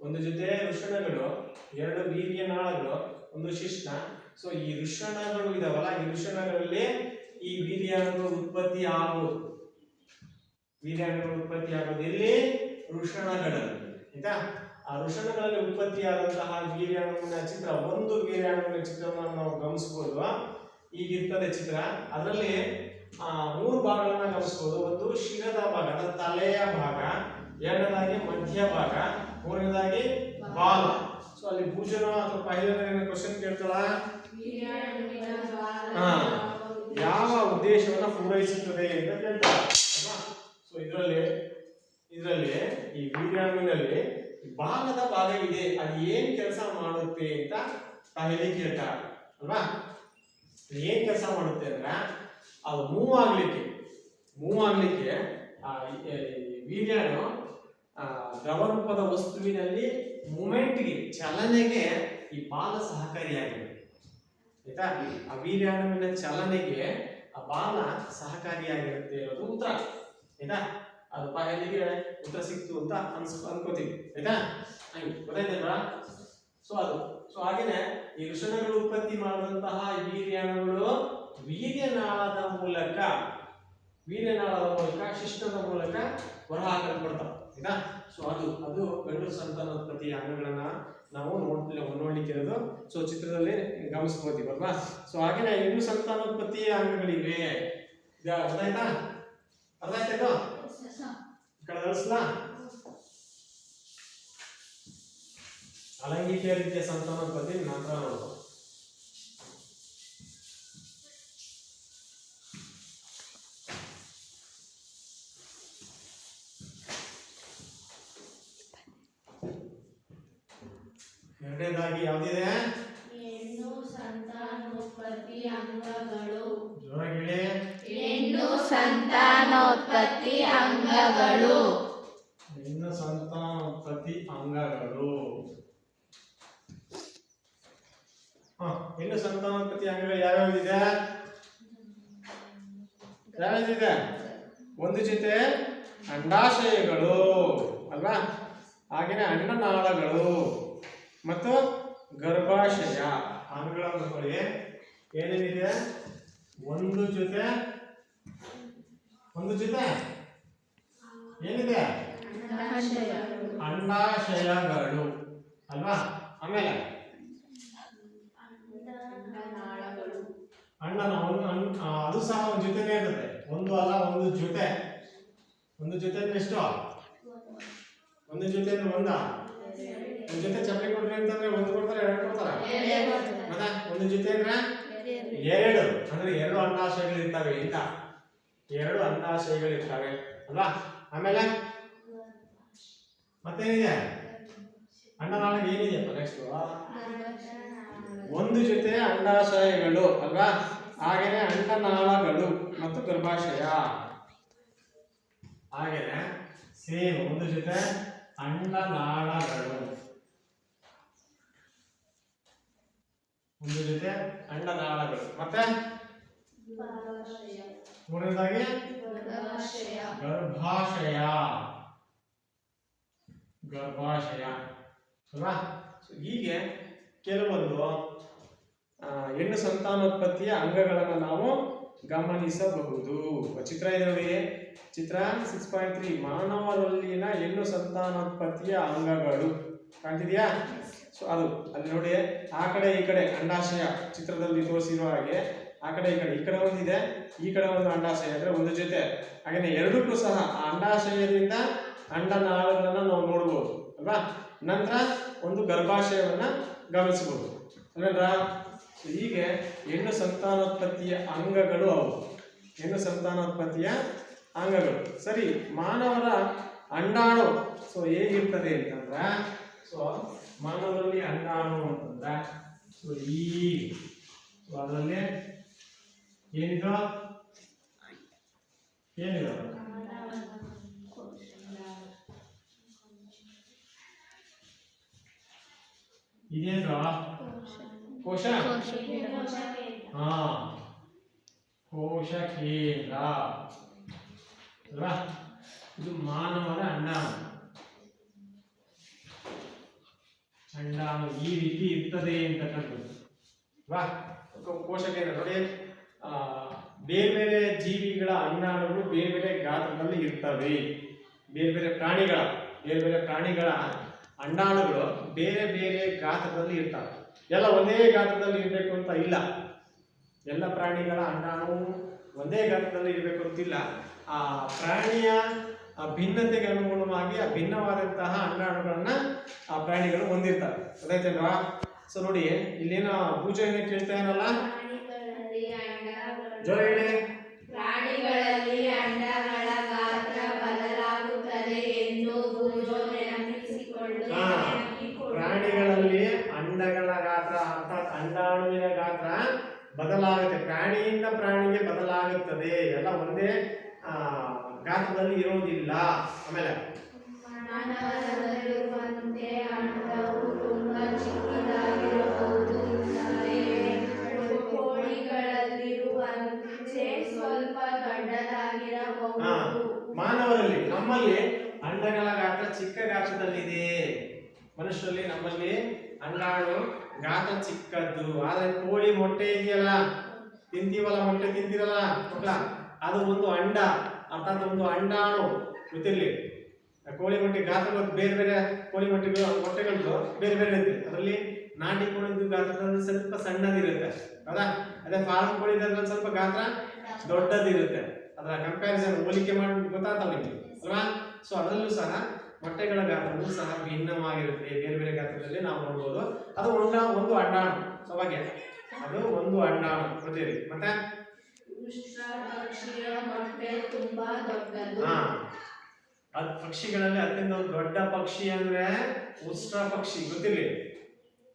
ಒಂದು ಜೊತೆ ವೃಷಣಗಳು, 2 ವೀರ್ಯನಾಳಗಳು, 1 ಶಿಶ್ನ. ಸೊ ಈ ವೃಷಣಗಳು ಇದಾವಲ್ಲ, ಈ ವೃಷಣಗಳಲ್ಲಿ ಈ ವೀರ್ಯಾಣುಗಳು ಉತ್ಪತ್ತಿ ಆಗುವುದು. ವೀರ್ಯಾಣುಗಳು ಉತ್ಪತ್ತಿ ಆಗೋದು ಎಲ್ಲಿ? ವೃಷಣಗಳಲ್ಲಿ. ಆಯ್ತಾ? ಆ ವೃಷಣಗಳಲ್ಲಿ ಉತ್ಪತ್ತಿಯಾದಂತಹ ವೀರ್ಯಾಣುವಿನ ಚಿತ್ರ, ಒಂದು ವೀರ್ಯಾಣುವಿನ ಚಿತ್ರವನ್ನು ನಾವು ಗಮನಿಸಬಹುದು. ಈಗಿರ್ತದೆ ಚಿತ್ರ. ಅದರಲ್ಲಿ 3 ಭಾಗಗಳನ್ನ ಗಮನಿಸಬಹುದು. ಒಂದು ಶಿರದ ಭಾಗ, ಅದರ ತಲೆಯ ಭಾಗ, ಎರಡನೇದಾಗಿ ಮಧ್ಯ ಭಾಗ, ಮೂರನೇದಾಗಿ ಬಾಲ. ಸೊ ಅಲ್ಲಿ ಭೂಜನ ಅಥವಾ ಪೈಲನ ಕ್ವಶನ್ ಕೇಳ್ತಾಳ, ಯಾವ ಉದ್ದೇಶವನ್ನ ಪೂರೈಸುತ್ತದೆ ಅಂತ ಕೇಳ್ತಾಳ ಅಲ್ವಾ. ಸೊ ಇದರಲ್ಲಿ ಈ ವೀರ್ಯಾಣುವಿನಲ್ಲಿ ಬಾಲದ ಭಾಗವಿದೆ, ಅದು ಏನ್ ಕೆಲಸ ಮಾಡುತ್ತೆ ಅಂತ ಪಹಲೆ ಕೇಳ್ತಾಳ ಅಲ್ವಾ. ಏನ್ ಕೆಲಸ ಮಾಡುತ್ತೆ ಅಂದ್ರೆ, ಅದು ಮೂವ್ ಆಗ್ಲಿಕ್ಕೆ ವೀರ್ಯಾಣು ದ್ರವರೂಪದ ವಸ್ತುವಿನಲ್ಲಿ ಮೂಮೆಂಟ್ಗೆ, ಚಲನೆಗೆ ಈ ಬಾಲ ಸಹಕಾರಿಯಾಗಿದೆ. ಆಯ್ತಾ? ಆ ವೀರ್ಯಾಣುವಿನ ಚಲನೆಗೆ ಆ ಬಾಲ ಸಹಕಾರಿಯಾಗಿರುತ್ತೆ ಅನ್ನೋದು ಉತ್ತರ. ಆಯ್ತಾ? ಅದು ಪಹಲಿಗೆ ಉತ್ತರ ಸಿಕ್ತು ಅಂತ ಅನ್ಕೋತೀವಿ. ಆಯ್ತಾ? ಗೊತ್ತಾಯ್ತಲ್ವಾ? ಸೊ ಹಾಗೇನೆ ಈ ವೃಷಣಗಳು ಉತ್ಪತ್ತಿ ಮಾಡಿದಂತಹ ವೀರ್ಯಾಣುಗಳು ವೀರ್ಯನಾಳದ ಮೂಲಕ ಶಿಷ್ಟದ ಮೂಲಕ ಹೊರಹಾಕಲ್ಪಡ್ತಾವೆ. ಆಯ್ತಾ? ಸೊ ಅದು ಗಂಡು ಸಂತಾನೋತ್ಪತ್ತಿಯ ಅಂಗಗಳನ್ನ ನಾವು ನೋಡ್ಲಿಕ್ಕೆ ಇರೋದು. ಸೊ ಚಿತ್ರದಲ್ಲಿ ಗಮನಿಸ್ಕೋತೀವಿ ಅಲ್ವಾ. ಸೊ ಹಾಗೇನೆ ಹೆಣ್ಣು ಸಂತಾನೋತ್ಪತ್ತಿಯ ಅಂಗಗಳಿವೆ. ಗೊತ್ತಾಯ್ತಾ? ಅರ್ಥ ಆಯ್ತಾಯ್ತು? ಈ ಕಡೆ ಕಳಿಸ್ಲಾ? ಅಲೈಂಗಿಕ ರೀತಿಯ ಸಂತಾನೋತ್ಪತ್ತಿ ನಂತರ ನೋಡೋದು. ಎರಡನೇದಾಗಿ ಯಾವ್ದಿದೆ? ಹೆಣ್ಣು ಸಂತಾನೋತ್ಪತ್ತಿ ಅಂಗಗಳು. ಜೋರಾಗಿ ಹೇಳಿ. ಹೆಣ್ಣು ಸಂತಾನೋತ್ಪತ್ತಿ ಅಂಗಗಳು. ಹೆಣ್ಣು ಸಂತಾನೋತ್ಪತ್ತಿ ಅಂಗಗಳು. ಹೆಣ್ಣು ಸಂತಾನೋತ್ಪತ್ತಿ ಅಂಗಗಳು ಯಾವ್ಯಾವಿದೆ? ಒಂದು ಜೊತೆ ಅಂಡಾಶಯಗಳು ಅಲ್ವಾ, ಹಾಗೇನೆ ಅಂಡನಾಳಗಳು ಮತ್ತು ಗರ್ಭಾಶಯ. ಅಂಗಗಳನ್ನು ನೋಡ್ಕೊಳ್ಳಿ, ಏನೇನಿದೆ? ಒಂದು ಜೊತೆ ಏನಿದೆ? ಅಂಡಾಶಯಗಳು ಅಲ್ವಾ. ಆಮೇಲೆ ಅದು ಸಹ ಒಂದು ಜೊತೆನೇ ಇರ್ತದೆ. ಒಂದು ಅಲ್ಲ, ಒಂದು ಜೊತೆ ಅಂದ್ರೆ ಎಷ್ಟು? ಒಂದು ಜೊತೆ ಅಂದ್ರೆ ಒಂದ ಜೊತೆ ಚಪ್ಪಲಿ ಕೊಟ್ರಿ ಅಂತಂದ್ರೆ ಒಂದು ಕೊಡ್ತಾರೆ, 2 ಕೊಡ್ತಾರೆ. ಮತ್ತೆ ಒಂದು ಜೊತೆ ಅಂದ್ರೆ 2 ಅಂದ್ರೆ 2 ಅಂಡಾಶಯಗಳು ಇರ್ತವೆ ಅಂತ. 2 ಅಂಡಾಶಯಗಳು ಇರ್ತವೆ ಅಲ್ವಾ. ಆಮೇಲೆ ಮತ್ತೇನಿದೆ? ಅಂಡನಾಳಗೆ ಏನಿದೆಯಪ್ಪ ನೆಕ್ಸ್ಟ್? ಒಂದು ಜೊತೆ ಅಂಡಾಶಯಗಳು ಅಲ್ವಾ, ಹಾಗೇನೆ ಅಂಡನಾಳಗಳು ಮತ್ತು ಗರ್ಭಾಶಯ. ಹಾಗೇನೆ ಸೇಮ್ ಒಂದು ಜೊತೆ ಅಂಡನಾಳಗಳು, ಮತ್ತೆ ಮೂರನೇದಾಗಿ ಗರ್ಭಾಶಯ ಅಲ್ವಾ. ಹೀಗೆ ಕೆಲವೊಂದು ಹೆಣ್ಣು ಸಂತಾನೋತ್ಪತ್ತಿಯ ಅಂಗಗಳನ್ನು ನಾವು ಗಮನಿಸಬಹುದು. ಚಿತ್ರ ಇದೆ ನೋಡಿ, ಚಿತ್ರ 6.3 ಮಾನವರಲ್ಲಿನ ಹೆಣ್ಣು ಸಂತಾನೋತ್ಪತ್ತಿಯ ಅಂಗಗಳು ಕಾಣ್ತಿದ್ಯಾ? ಸೊ ಅದು ಅಲ್ಲಿ ನೋಡಿ, ಆ ಕಡೆ ಈ ಕಡೆ ಅಂಡಾಶಯ ಚಿತ್ರದಲ್ಲಿ ತೋರಿಸಿರುವ ಹಾಗೆ ಆ ಕಡೆ ಈ ಕಡೆ ಒಂದಿದೆ, ಈ ಕಡೆ ಒಂದು ಅಂಡಾಶಯ ಅಂದ್ರೆ ಒಂದು ಜೊತೆ. ಹಾಗೇನೆ ಎರಡಕ್ಕೂ ಸಹ ಆ ಅಂಡಾಶಯದಿಂದ ಅಂಡನಾಳಗಳನ್ನ ನಾವು ನೋಡ್ಬೋದು ಅಲ್ವಾ. ನಂತರ ಒಂದು ಗರ್ಭಾಶಯವನ್ನ ಗಮನಿಸಬಹುದು ಅಲ್ವಾ. ಹೀಗೆ ಹೆಣ್ಣು ಸಂತಾನೋತ್ಪತ್ತಿಯ ಅಂಗಗಳು ಅವು, ಹೆಣ್ಣು ಸಂತಾನೋತ್ಪತ್ತಿಯ ಅಂಗಗಳು. ಸರಿ, ಮಾನವರ ಅಂಡಾಣು ಸೊ ಹೇಗಿರ್ತದೆ ಅಂತಂದ್ರ, ಸೊ ಮಾನವರಲ್ಲಿ ಅಂಡಾಣು ಅಂತಂದ್ರ ಸೊ ಅದರಲ್ಲಿ ಏನಿದು ಏನಿಲ್ಲ ಇದೇನು ಕೋಶ ಹಾ ಕೋಶ ಕೇಂದ್ರ ಅಲ್ವಾ ಇದು ಮಾನವರ ಅಂಡಾಣು ಈ ರೀತಿ ಇರ್ತದೆ ಅಂತಕ್ಕಂಥದ್ದು ಅಲ್ವಾ ಕೋಶ ಕೇಂದ್ರ ನೋಡಿ ಬೇರೆ ಬೇರೆ ಜೀವಿಗಳ ಅಂಡಾಣುಗಳು ಬೇರೆ ಬೇರೆ ಗಾತ್ರದಲ್ಲಿ ಇರ್ತವೆ ಬೇರೆ ಬೇರೆ ಪ್ರಾಣಿಗಳ ಅಂಡಾಣುಗಳು ಬೇರೆ ಬೇರೆ ಗಾತ್ರದಲ್ಲಿ ಇರ್ತವೆ ಎಲ್ಲ ಒಂದೇ ಗಾತ್ರದಲ್ಲಿ ಇರಬೇಕು ಅಂತ ಇಲ್ಲ ಎಲ್ಲ ಪ್ರಾಣಿಗಳ ಅಂಡಾಣು ಒಂದೇ ಗಾತ್ರದಲ್ಲಿ ಇರಬೇಕು ಅಂತಿಲ್ಲ ಆ ಪ್ರಾಣಿಯ ಭಿನ್ನತೆಗೆ ಅನುಗುಣವಾಗಿ ಆ ಭಿನ್ನವಾದಂತಹ ಅಂಡಾಣುಗಳನ್ನ ಆ ಪ್ರಾಣಿಗಳು ಹೊಂದಿರ್ತವೆ ಗೊತ್ತಾಯ್ತಲ್ವಾ ಸೊ ನೋಡಿ ಇಲ್ಲೇನ ಪೂಜೆ ಕೇಳ್ತಾ ಏನಲ್ಲ ಜೋರ ಹೇಳಿ ಪ್ರಾಣಿಗಳಲ್ಲಿ ಅಂಡಗಳ ಗಾತ್ರ ಬದಲಾಗುತ್ತದೆ ಎಂದು ಪೂಜೋ ಪ್ರಾಣಿಗಳಲ್ಲಿ ಅಂಡಗಳ ಗಾತ್ರ ಅರ್ಥಾತ್ ಅಂಡಾಣುವಿನ ಗಾತ್ರ ಬದಲಾಗುತ್ತೆ ಪ್ರಾಣಿಯಿಂದ ಪ್ರಾಣಿಗೆ ಬದಲಾಗುತ್ತದೆ ಎಲ್ಲ ಒಂದೇ ಗಾತ್ರದಲ್ಲಿ ಇರೋದಿಲ್ಲ ಆಮೇಲೆ ಮಾನವರಲ್ಲಿರುವಂತೆ ಅಂಡವು ತುಂಬಾ ಚಿಕ್ಕದಾಗಿರಬಹುದು ಕೋಳಿಗಳಲ್ಲಿರುವಂತೆ ಸ್ವಲ್ಪ ದೊಡ್ಡದಾಗಿರಬಹುದು ಮಾನವರಲ್ಲಿ ನಮ್ಮಲ್ಲಿ ಅಂಡಗಳ ಗಾತ್ರ ಚಿಕ್ಕ ಗಾತ್ರದಲ್ಲಿದೆ ಮನುಷ್ಯರಲ್ಲಿ ನಮ್ಮಲ್ಲಿ ಅಂಡಾಣು ಗಾತ್ರ ಚಿಕ್ಕದ್ದು ಆದ್ರೆ ಕೋಳಿ ಮೊಟ್ಟೆ ಇದೆಯಲ್ಲ ತಿಂತೀವಲ್ಲ ಮೊಟ್ಟೆ ತಿಂತೀರಲ್ಲ ಮಕ್ಕಳ ಅದು ಒಂದು ಅಂಡ ಅರ್ಥಾತ್ ಒಂದು ಅಂಡಾಣು ಗೊತ್ತಿರಲಿ ಕೋಳಿ ಮೊಟ್ಟೆ ಗಾತ್ರ ಬೇರೆ ಬೇರೆ ಕೋಳಿ ಮೊಟ್ಟೆಗಳು ಬೇರೆ ಬೇರೆ ಇರುತ್ತೆ ಅದರಲ್ಲಿ ನಾಟಿ ಕೋಳಿದ್ದು ಗಾತ್ರದಲ್ಲಿ ಸ್ವಲ್ಪ ಸಣ್ಣದಿರುತ್ತೆ ಹೌದಾ ಅದೇ ಫಾರ್ಮ್ ಕೋಳಿದ್ರಲ್ಲಿ ಸ್ವಲ್ಪ ಗಾತ್ರ ದೊಡ್ಡದಿರುತ್ತೆ ಅದರ ಕಂಪ್ಯಾರಿಸನ್ ಹೋಲಿಕೆ ಮಾಡಿ ಗೊತ್ತಾಗ್ತಲ್ಲ ನಿಮಗೆ ಅಲ್ವಾ ಸೊ ಅದರಲ್ಲೂ ಸಹ ಮೊಟ್ಟೆಗಳ ಗಾತ್ರವು ಸಹ ಭಿನ್ನವಾಗಿರುತ್ತೆ ಬೇರೆ ಬೇರೆ ಗಾತ್ರದಲ್ಲಿ ನಾವು ನೋಡ್ಬೋದು ಅದು ಒಂದು ಅಂಡಾಣು ಸವಾಗೆ ಅದು ಒಂದು ಅಂಡಾಣು ಗೊತ್ತಿರಿ ಮತ್ತೆ ಪಕ್ಷಿಯ ಮೊಟ್ಟೆ ತುಂಬಾ ದೊಡ್ಡದು ಅದು ಪಕ್ಷಿಗಳಲ್ಲಿ ಅತ್ಯಂತ ದೊಡ್ಡ ಪಕ್ಷಿ ಅಂದ್ರೆ ಉಷ್ಟ್ರ ಪಕ್ಷಿ ಗೊತ್ತಿರಲಿ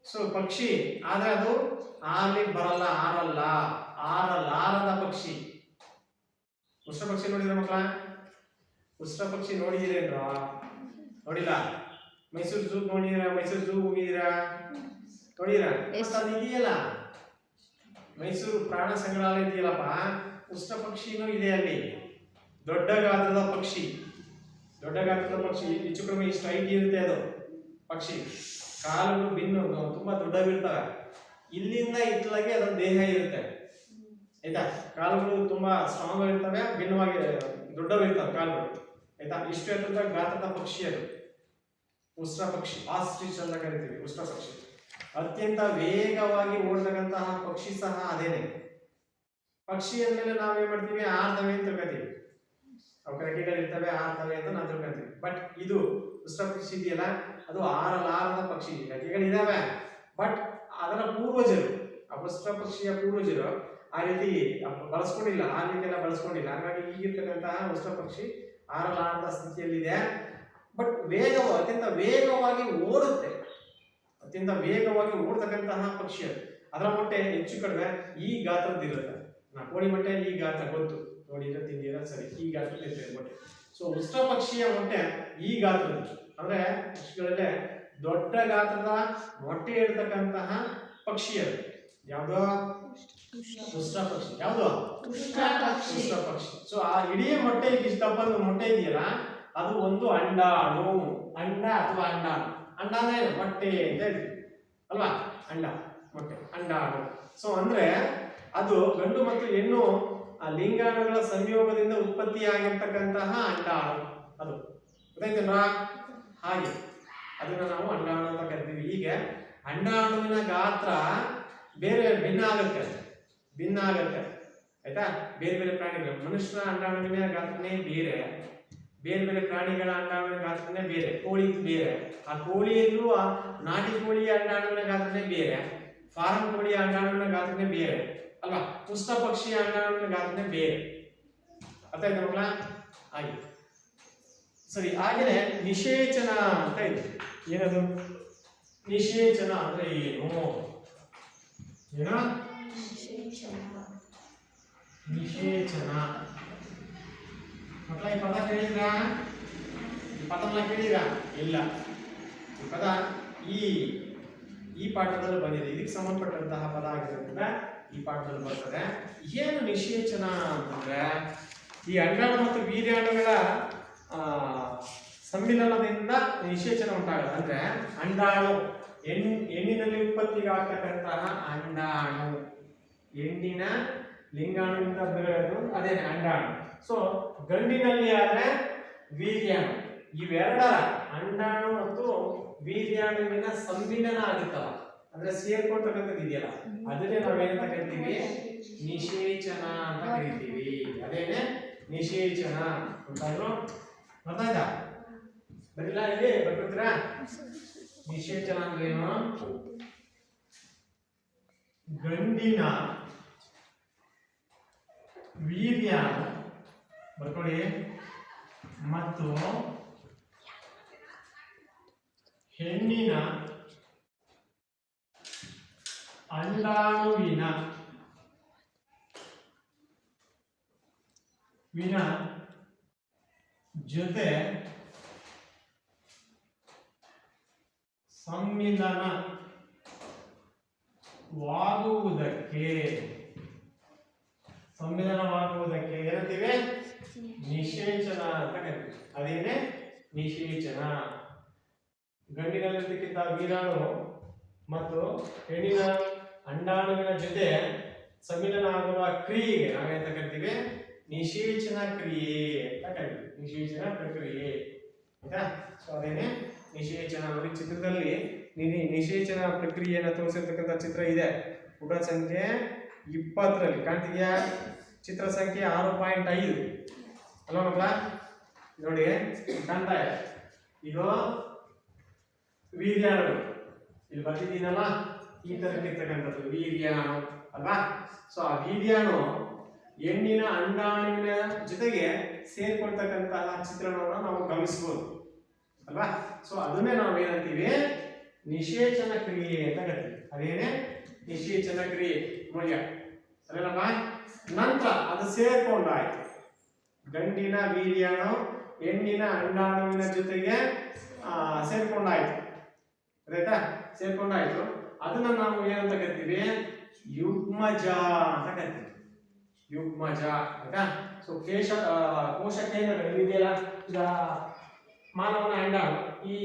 ಸೊ ಪಕ್ಷಿ ಆದ್ರೆ ಅದು ಆರ್ಲಿಕ್ಕೆ ಬರಲ್ಲ ಆರಲಾರದ ಪಕ್ಷಿ ಉಷ್ಟ್ರ ಪಕ್ಷಿ ನೋಡಿದ್ರ ಮಕ್ಕಳ ಉಷ್ಟ್ರ ಪಕ್ಷಿ ನೋಡಿದಿರೇನ್ರ ನೋಡಿಲ್ಲ ಮೈಸೂರು ಝೂ ನೋಡಿದಿರಾ ಮೈಸೂರು ಝೂ ಹೋಗಿದ್ದೀರಾ ನೋಡಿದಿರಾ ಅದು ಇದೆಯಲ್ಲ ಮೈಸೂರು ಪ್ರಾಣ ಸಂಗ್ರಹಾಲಯ ಇದೆಯಲ್ಲಪ್ಪ ಉಷ್ಟ್ರ ಪಕ್ಷಿನೂ ಇದೆ ಅಲ್ಲಿ ದೊಡ್ಡ ಗಾತ್ರದ ಪಕ್ಷಿ ಹೆಚ್ಚು ಕಡಿಮೆ ಇಷ್ಟು ಹೈಟ್ ಇರುತ್ತೆ ಅದು ಪಕ್ಷಿ ಕಾಲುಗಳು ಬಿನ್ನು ತುಂಬಾ ದೊಡ್ಡವಿರ್ತವೆ ಇಲ್ಲಿಂದ ಇತ್ತಲಾಗೆ ಅದರ ದೇಹ ಇರುತ್ತೆ ಆಯ್ತಾ ಕಾಲುಗಳು ತುಂಬಾ ಸ್ಟ್ರಾಂಗ್ ಆಗಿರ್ತವೆ ಭಿನ್ನವಾಗಿ ದೊಡ್ಡವಿರ್ತವೆ ಕಾಲುಗಳು ಆಯ್ತಾ ಇಷ್ಟು ಎತ್ತರದ ಗಾತ್ರದ ಪಕ್ಷಿ ಅದು ಉಷ್ಟ್ರ ಪಕ್ಷಿ ಆಸ್ಟ್ರಿಚ್ ಅಂತ ಕರಿತೀವಿ ಉಷ್ಟ್ರ ಪಕ್ಷಿ ಅತ್ಯಂತ ವೇಗವಾಗಿ ಓಡತಕ್ಕಂತಹ ಪಕ್ಷಿ ಸಹ ಅದೇನೆ ಪಕ್ಷಿ ಅಂದ್ಮೇಲೆ ನಾವೇನ್ ಮಾಡ್ತೀವಿ ಆರ್ತವೆ ಅಂತ ತಿಳ್ಕೊತೀವಿ ಅವು ರೆಕ್ಕೆಗಳಿರ್ತವೆ ಆರ್ತವೆ ಅಂತ ನಾವು ತಿಳ್ಕೊತೀವಿ ಬಟ್ ಇದು ಉಷ್ಟ್ರ ಪಕ್ಷಿ ಇದೆಯಲ್ಲ ಅದು ಆರಲಾರದ ಪಕ್ಷಿ ರೆಕ್ಕೆಗಳಿದಾವೆ ಬಟ್ ಅದರ ಪೂರ್ವಜರು ಆ ಉಷ್ಟ್ರ ಪಕ್ಷಿಯ ಪೂರ್ವಜರು ಆ ರೀತಿ ಬಳಸ್ಕೊಂಡಿಲ್ಲ ಆ ರೀತಿಯೆಲ್ಲ ಬಳಸ್ಕೊಂಡಿಲ್ಲ ಹಾಗಾಗಿ ಈಗಿರ್ತಕ್ಕಂತಹ ಉಷ್ಟ್ರ ಪಕ್ಷಿ ಆರಲಾರದ ಸ್ಥಿತಿಯಲ್ಲಿದೆ ಬಟ್ ಅತ್ಯಂತ ವೇಗವಾಗಿ ಓಡುತ್ತೆ ಅತ್ಯಂತ ವೇಗವಾಗಿ ಓಡ್ತಕ್ಕಂತಹ ಪಕ್ಷಿ ಅದು ಅದರ ಮೊಟ್ಟೆ ಹೆಚ್ಚು ಕಡಿಮೆ ಈ ಗಾತ್ರದ್ದಿರುತ್ತೆ ಕೋಳಿ ಮೊಟ್ಟೆ ಈ ಗಾತ್ರ ಗೊತ್ತು ನೋಡಿದ್ರೆ ತಿಂದಿರ ಸರಿ ಈ ಗಾತ್ರದಿರುತ್ತೆ ಮೊಟ್ಟೆ ಸೊ ಉಷ್ಟ್ರ ಪಕ್ಷಿಯ ಮೊಟ್ಟೆ ಈ ಗಾತ್ರದ್ದು ಅಂದ್ರೆ ಪಕ್ಷಿಗಳಲ್ಲೇ ದೊಡ್ಡ ಗಾತ್ರದ ಮೊಟ್ಟೆ ಇಡ್ತಕ್ಕಂತಹ ಪಕ್ಷಿ ಅದು ಯಾವ್ದೋ ಉಷ್ಟ್ರ ಪಕ್ಷಿ ಯಾವ್ದು ಉಷ್ಟ್ರ ಪಕ್ಷಿ ಸೊ ಆ ಇಡೀ ಮೊಟ್ಟೆ ಇಷ್ಟಪ್ಪಂದು ಮೊಟ್ಟೆ ಇದೆಯಲ್ಲ ಅದು ಒಂದು ಅಂಡಾಣು ಅಂಡ ಅಥವಾ ಅಂಡಾಣು ಅಂಡ ಅಂದ್ರೆ ಮೊಟ್ಟೆ ಅಂತ ಹೇಳ್ತೀವಿ ಅಲ್ವಾ ಅಂಡ ಮೊಟ್ಟೆ ಅಂಡಾಣು ಸೊ ಅಂದ್ರೆ ಅದು ಗಂಡು ಮತ್ತು ಹೆಣ್ಣು ಆ ಲಿಂಗಾಣುಗಳ ಸಂಯೋಗದಿಂದ ಉತ್ಪತ್ತಿಯಾಗಿರ್ತಕ್ಕಂತಹ ಅಂಡಾಣು ಅದು ಗೊತ್ತಾಯ್ತಲ್ವಾ ಹಾಗೆ ಅದನ್ನ ನಾವು ಅಂಡಾಣು ಅಂತ ಕರಿತೀವಿ ಹೀಗೆ ಅಂಡಾಣುವಿನ ಗಾತ್ರ ಬೇರೆ ಭಿನ್ನ ಆಗುತ್ತೆ ಆಯ್ತಾ ಬೇರೆ ಬೇರೆ ಪ್ರಾಣಿಗಳು ಮನುಷ್ಯನ ಅಂಡಾಣುವಿನ ಗಾತ್ರನೇ ಬೇರೆ ಬೇರೆ ಪ್ರಾಣಿಗಳ ಅಂಡಾಣುವಿನ ಗಾತ್ರನೇ ಬೇರೆ ಕೋಳಿದು ಬೇರೆ ಆ ಕೋಳಿಯಲ್ಲೂ ಆ ನಾಟಿ ಕೋಳಿಯ ಅಂಡಾಣುವಿನ ಗಾತ್ರನೇ ಬೇರೆ ಫಾರಂ ಕೋಳಿಯ ಅಂಡಾಣುವಿನ ಗಾತ್ರನೇ ಬೇರೆ ಅಲ್ವಾ ಉಷ್ಟ್ರ ಪಕ್ಷಿಯ ಅಂಡಾಣುವಿನ ಗಾತ್ರನೇ ಬೇರೆ ಅರ್ಥ ಆಯ್ತಾ ಮಕ್ಕಳ ಹಾಗೆ ಸರಿ ಹಾಗೇನೆ ನಿಷೇಚನ ಅಂತ ಇದೆ ಏನದು ನಿಷೇಚನ ಅಂದ್ರೆ ಏನು ನಿಷೇಚನ ಮಕ್ಕಳ ಈ ಪದ ಕೇಳಿದ್ರಾ? ಈ ಪದವನ್ನ ಕೇಳಿದ್ರಾ? ಇಲ್ಲ. ಈ ಪದ ಈ ಪಾಠದಲ್ಲಿ ಬಂದಿದೆ. ಇದಕ್ಕೆ ಸಂಬಂಧಪಟ್ಟಂತಹ ಪದ ಆಗಿರೋದ್ರಿಂದ ಈ ಪಾಠದಲ್ಲಿ ಬರ್ತದೆ. ಏನು ನಿಷೇಚನ ಅಂತಂದ್ರೆ ಈ ಅಂಡಾಣು ಮತ್ತು ವೀರ್ಯಾಣುಗಳ ಸಮ್ಮಿಲನದಿಂದ ನಿಷೇಚನ ಉಂಟಾಗುತ್ತೆ. ಅಂದ್ರೆ ಅಂಡಾಣು ಹೆಣ್ಣಿನಲ್ಲಿ ಉತ್ಪತ್ತಿಗಾಗ್ತಕ್ಕಂತಹ ಅಂಡಾಣು, ಹೆಣ್ಣಿನ ಲಿಂಗಾಣುವಿಂದ ಬೆಳೆಯೋದು ಅದೇನೆ ಅಂಡಾಣು. ಸೊ ಗಂಡಿನಲ್ಲಿ ಆದ್ರೆ ವೀರ್ಯಾಣು. ಇವೆರಡರ ಅಂಡಾಣು ಮತ್ತು ವೀರ್ಯಾಣುವಿನ ಸಮ್ಮಿಲನ ಆಗುತ್ತಲ್ಲ, ಅಂದ್ರೆ ಸೇರ್ಕೊಳ್ತಕ್ಕಂಥದ್ದು ಇದೆಯಲ್ಲ, ಅದನ್ನೇ ನಾವೇನಂತ ಕರಿತೀವಿ? ನಿಷೇಚನ ಅಂತ ಕರಿತೀವಿ. ಅದೇನೆ ನಿಷೇಚನ ಅಂತಾದ್ರು ಅರ್ಥ ಆಯ್ತಾ? ಬರಿಲ್ಲ ಇಲ್ಲಿ ಬರ್ಕೊತೀರಾ? ನಿಷೇಚನ ಅಂದ್ರೆ ಏನು? ಗಂಡಿನ ವೀರ್ಯಾಣು ಬರ್ಕೊಳ್ಳಿ ಮತ್ತು ಹೆಣ್ಣಿನ ಅಂಡಾಣುವಿನ ಜೊತೆ ಸಮ್ಮಿಲನವಾಗುವುದಕ್ಕೆ ಏನಂತೀವಿ? ನಿಷೇಚನ ಅಂತ ಕರಿತೀವಿ. ಅದೇನೆ ನಿಷೇಚನ. ಗಂಡಿನಲ್ಲಿರ್ತಕ್ಕಂಥ ವೀರ್ಯಾಣು ಮತ್ತು ಹೆಣ್ಣಿನ ಅಂಡಾಣುವಿನ ಜೊತೆ ಸಮ್ಮಿಲನ ಆಗುವ ಕ್ರಿಯೆಗೆ ನಾವೇಂತ ಕರಿತೀವಿ? ನಿಷೇಚನ ಕ್ರಿಯೆ ಅಂತ ಕರಿತೀವಿ. ನಿಷೇಚನ ಪ್ರಕ್ರಿಯೆ ಆಯ್ತಾ? ಸೊ ಅದೇನೆ ನಿಷೇಚನ. ನೋಡಿ ಚಿತ್ರದಲ್ಲಿ ನಿಷೇಚನ ಪ್ರಕ್ರಿಯೆಯನ್ನು ತೋರಿಸಿರ್ತಕ್ಕಂಥ ಚಿತ್ರ ಇದೆ. ಪುಟ ಸಂಖ್ಯೆ 20ರಲ್ಲಿ ಕಾಣ್ತಿದ್ಯಾ? ಚಿತ್ರ ಸಂಖ್ಯೆ 6.5 ಅಲ್ವಾ ಮಕ್ಕಳ? ನೋಡಿ ಕಾಣ್ತಾ ಇದೆ. ಇದು ವೀರ್ಯಾಣು, ಇಲ್ಲಿ ಬರ್ತಿದ್ದೀನಲ್ಲ, ಈ ತರಕ್ಕಿರ್ತಕ್ಕಂಥದ್ದು ವೀರ್ಯಾಣು ಅಲ್ವಾ? ಸೊ ಆ ವೀರ್ಯಾಣು ಹೆಣ್ಣಿನ ಅಂಡಾಣುವಿನ ಜೊತೆಗೆ ಸೇರ್ಕೊಳ್ತಕ್ಕಂತಹ ಚಿತ್ರಣವನ್ನು ನಾವು ಗಮನಿಸಬಹುದು ಅಲ್ವಾ? ಸೊ ಅದನ್ನೇ ನಾವು ಏನಂತೀವಿ? ನಿಷೇಚನ ಕ್ರಿಯೆ ಅಂತ ಕರಿತೀವಿ. ಅದೇನೆ ನಿಷೇಚನ ಕ್ರಿಯೆ ಮೂಲ್ಯ. ಸರಿನಪ್ಪ? ನಂತರ ಅದು ಸೇರ್ಕೊಂಡಾಯ್ತು, ಗಂಡಿನ ವೀರ್ಯಾಣು ಹೆಣ್ಣಿನ ಅಂಡಾಣುವಿನ ಜೊತೆಗೆ ಸೇರ್ಕೊಂಡಾಯ್ತು. ಆಯ್ತಾ? ಸೇರ್ಕೊಂಡಾಯ್ತು. ಅದನ್ನ ನಾವು ಏನಂತ ಕರಿತೀವಿ? ಯುಗ್ಮಜ ಅಂತ ಕರಿತೀವಿ. ಯುಗ್ಮಜ ಆಯ್ತಾ? ಸೊ ಕೋಶ ಕೇಂದ್ರಗಳು ಇದೆಯಲ್ಲ, ಈಗ ಮಾನವನ ಅಂಡಾಣು ಈ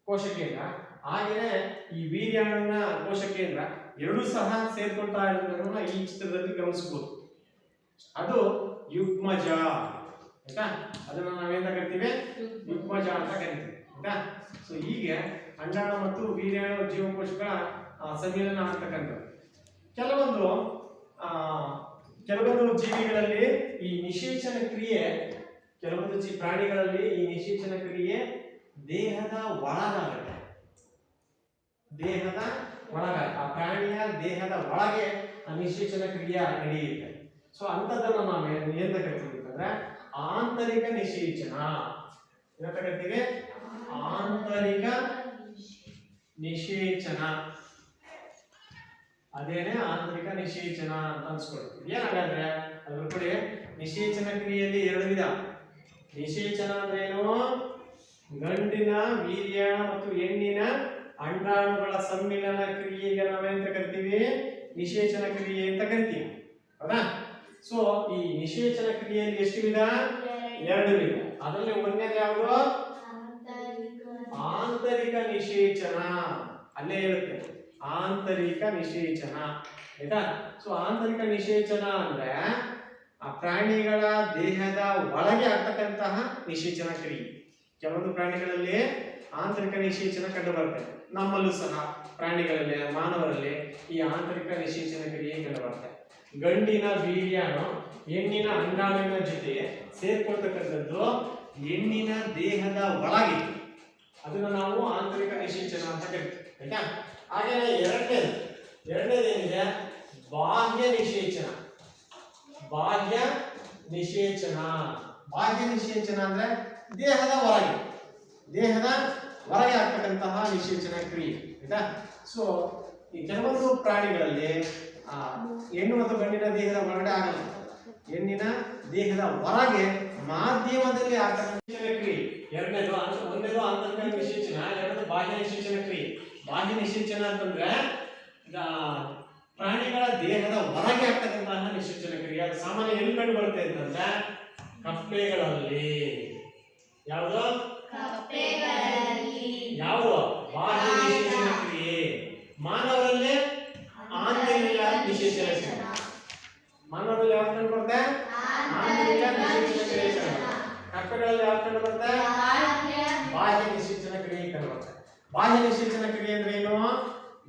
ಕೋಶ ಕೇಂದ್ರ, ಹಾಗೆಯೇ ಈ ವೀರ್ಯಾಣುವಿನ ಕೋಶ ಕೇಂದ್ರ ಎರಡೂ ಸಹ ಸೇರ್ಕೊಳ್ತಾ ಇರೋದನ್ನ ಈ ಚಿತ್ರದಲ್ಲಿ ಗಮನಿಸಬಹುದು. ಅದು ಯುಗ್ಮಜ ಆಯ್ತಾ? ಅದನ್ನ ನಾವೇಂತ ಕರಿತೀವಿ? ಯುಗ್ಮಜ ಅಂತ ಕರಿತೀವಿ ಆಯ್ತಾ? ಸೊ ಹೀಗೆ ಅಂಡಾಣು ಮತ್ತು ವೀರ್ಯಾಣು ಜೀವಕೋಶಗಳ ಸಮ್ಮಿಲನ ಆಗ್ತಕ್ಕಂಥದ್ದು. ಕೆಲವೊಂದು ಜೀವಿಗಳಲ್ಲಿ ಈ ನಿಷೇಚನ ಕ್ರಿಯೆ, ಕೆಲವೊಂದು ಪ್ರಾಣಿಗಳಲ್ಲಿ ಈ ನಿಷೇಚನ ಕ್ರಿಯೆ ದೇಹದ ಒಳಗಾಗುತ್ತೆ. ಆ ಪ್ರಾಣಿಯ ದೇಹದ ಒಳಗೆ ಆ ನಿಷೇಚನ ಕ್ರಿಯೆ ನಡೆಯುತ್ತೆ. ಸೊ ಅಂಥದ್ದನ್ನು ನಾವು ಏನಂತ ಕರಿತೀವಿ ಅಂತಂದ್ರೆ ಆಂತರಿಕ ನಿಷೇಚನ. ಏನಂತ ಕರಿತೀವಿ? ಆಂತರಿಕ ನಿಷೇಚನ. ಅದೇನೆ ಆಂತರಿಕ ನಿಷೇಚನ ಅಂತ ಅನ್ಸ್ಕೊಳ್ತೀವಿ. ಏನಾಗಂದ್ರೆ ಅದ್ರ ಕಡೆ ನಿಷೇಚನ ಕ್ರಿಯೆಯಲ್ಲಿ 2 ವಿಧ. ನಿಷೇಚನ ಅಂದ್ರೆ ಏನು? ಗಂಡಿನ ವೀರ್ಯಾಣು ಮತ್ತು ಹೆಣ್ಣಿನ ಅಂಡಾಣುಗಳ ಸಮ್ಮಿಲನ ಕ್ರಿಯೆಗೆ ನಾವೇಂತ ಕರಿತೀವಿ? ನಿಷೇಚನ ಕ್ರಿಯೆ ಅಂತ ಕರಿತೀವಿ. ಹೌದಾ? ಸೊ ಈ ನಿಷೇಚನ ಕ್ರಿಯೆಯಲ್ಲಿ ಎಷ್ಟು ವಿಧ? 2 ವಿಧ. ಅದರಲ್ಲಿ ಒಂದನೇದು ಯಾವುದು? ಆಂತರಿಕ ನಿಷೇಚನ. ಅಲ್ಲೇ ಹೇಳುತ್ತೆ ಆಂತರಿಕ ನಿಷೇಚನ ಆಯ್ತಾ? ಸೊ ಆಂತರಿಕ ನಿಷೇಚನ ಅಂದ್ರೆ ಆ ಪ್ರಾಣಿಗಳ ದೇಹದ ಒಳಗೆ ಆಗ್ತಕ್ಕಂತಹ ನಿಷೇಚನ ಕ್ರಿಯೆ. ಕೆಲವೊಂದು ಪ್ರಾಣಿಗಳಲ್ಲಿ ಆಂತರಿಕ ನಿಷೇಚನ ಕಂಡು ಬರುತ್ತೆ. ನಮ್ಮಲ್ಲೂ ಸಹ ಪ್ರಾಣಿಗಳಲ್ಲಿ, ಮಾನವರಲ್ಲಿ ಈ ಆಂತರಿಕ ನಿಷೇಚನ ಕ್ರಿಯೆ ಕಂಡು ಬರುತ್ತೆ. ಗಂಡಿನ ವೀರ್ಯಾಣು ಹೆಣ್ಣಿನ ಅಂಡಾಣುವಿನ ಜೊತೆ ಸೇರ್ಕೊಳ್ತಕ್ಕಂಥದ್ದು ಹೆಣ್ಣಿನ ದೇಹದ ಒಳಗೆ, ಅದನ್ನ ನಾವು ಆಂತರಿಕ ನಿಷೇಚನ ಅಂತ ಕರಿತೀವಿ ಆಯ್ತಾ? ಹಾಗೆ ಎರಡನೇದೇನಿದೆ? ಬಾಹ್ಯ ನಿಷೇಚನ. ಬಾಹ್ಯ ನಿಷೇಚನ ಅಂದ್ರೆ ದೇಹದ ಹೊರಗೆ ಆಗ್ತಕ್ಕಂತಹ ನಿಷೇಚನ ಕ್ರಿಯೆ ಆಯ್ತಾ? ಸೊ ಈ ಕೆಲವೊಂದು ಪ್ರಾಣಿಗಳಲ್ಲಿ ಹೆಣ್ಣು ಮತ್ತು ಗಂಡಿನ ದೇಹದ ಒಳಗಡೆ ಆಗಲ್ಲ. ಹೆಣ್ಣಿನ ದೇಹದ ಹೊರಗೆ ಮಾಧ್ಯಮದಲ್ಲಿ ಆಗ್ತಕ್ಕಂಥ ಕ್ರಿಯೆ. ಒಂದನೇದು ಆಂತರಿಕ ನಿಷೇಚನ, ಎರಡನೇದು ಬಾಹ್ಯ ನಿಷೇಚನ ಕ್ರಿಯೆ. ಬಾಹ್ಯ ನಿಷೇಚನ ಅಂತಂದ್ರೆ ಈಗ ಪ್ರಾಣಿಗಳ ದೇಹದ ಹೊರಗೆ ಆಗ್ತಕ್ಕಂತಹ ನಿಷೇಚನ ಕ್ರಿಯೆ. ಅದು ಸಾಮಾನ್ಯ ಎಲ್ಲಿ ಕಂಡು ಬರುತ್ತೆ ಅಂತಂದ್ರೆ ಕಪ್ಪೆಗಳಲ್ಲಿ. ಯಾವುದು? ಯಾವುದು? ಬಾಹ್ಯ ನಿಷೇಚನ ಕ್ರಿಯೆ. ಮಾನವರಲ್ಲಿ ಆಂತರಿಕ ನಿಷೇಚನ ಕ್ರಿಯೆ. ಮಾನವರಲ್ಲಿ ಯಾವ್ದು ಕಂಡು ಬರುತ್ತೆ? ಆಂತರಿಕ ನಿಷೇಚನ ಕ್ರಿಯೆ ಕಂಡು ಬರುತ್ತೆ. ಕಪ್ಪೆಗಳಲ್ಲಿ ಯಾವ್ದು ಕಂಡು ಬರುತ್ತೆ? ಬಾಹ್ಯ ನಿಷೇಚನ ಕ್ರಿಯೆ ಕಂಡು ಬರುತ್ತೆ. ಬಾಹ್ಯ ನಿಷೇಚನ ಕ್ರಿಯೆ ಅಂದ್ರೆ ಏನು?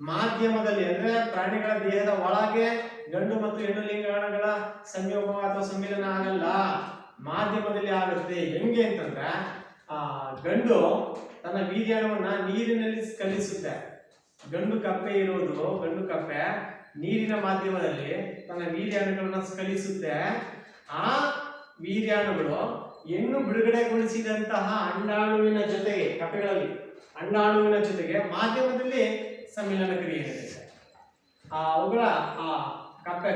ಮಾಧ್ಯಮದಲ್ಲಿ ಅಂದ್ರೆ ಪ್ರಾಣಿಗಳ ದೇಹದ ಒಳಗೆ ಗಂಡು ಮತ್ತು ಹೆಣ್ಣು ಲಿಂಗಾಣುಗಳ ಸಂಯೋಗ ಅಥವಾ ಸಮ್ಮಿಲನ ಆಗಲ್ಲ, ಮಾಧ್ಯಮದಲ್ಲಿ ಆಗುತ್ತೆ. ಹೆಂಗೆ ಅಂತಂದ್ರೆ ಗಂಡು ತನ್ನ ವೀರ್ಯಾಣುವನ್ನ ನೀರಿನಲ್ಲಿ ಕಲಿಸುತ್ತೆ. ಗಂಡು ಕಪ್ಪೆ ನೀರಿನ ಮಾಧ್ಯಮದಲ್ಲಿ ತನ್ನ ವೀರ್ಯಾಣುಗಳನ್ನ ಕಲಿಸುತ್ತೆ. ಆ ವೀರ್ಯಾಣುಗಳು ಹೆಣ್ಣು ಬಿಡುಗಡೆಗೊಳಿಸಿದಂತಹ ಅಂಡಾಣುವಿನ ಜೊತೆಗೆ, ಕಪ್ಪೆಗಳಲ್ಲಿ ಅಂಡಾಣುವಿನ ಜೊತೆಗೆ ಮಾಧ್ಯಮದಲ್ಲಿ ಸಮ್ಮಿಲನ ಕ್ರಿಯೆ ನಡೆಯುತ್ತೆ. ಅವುಗಳ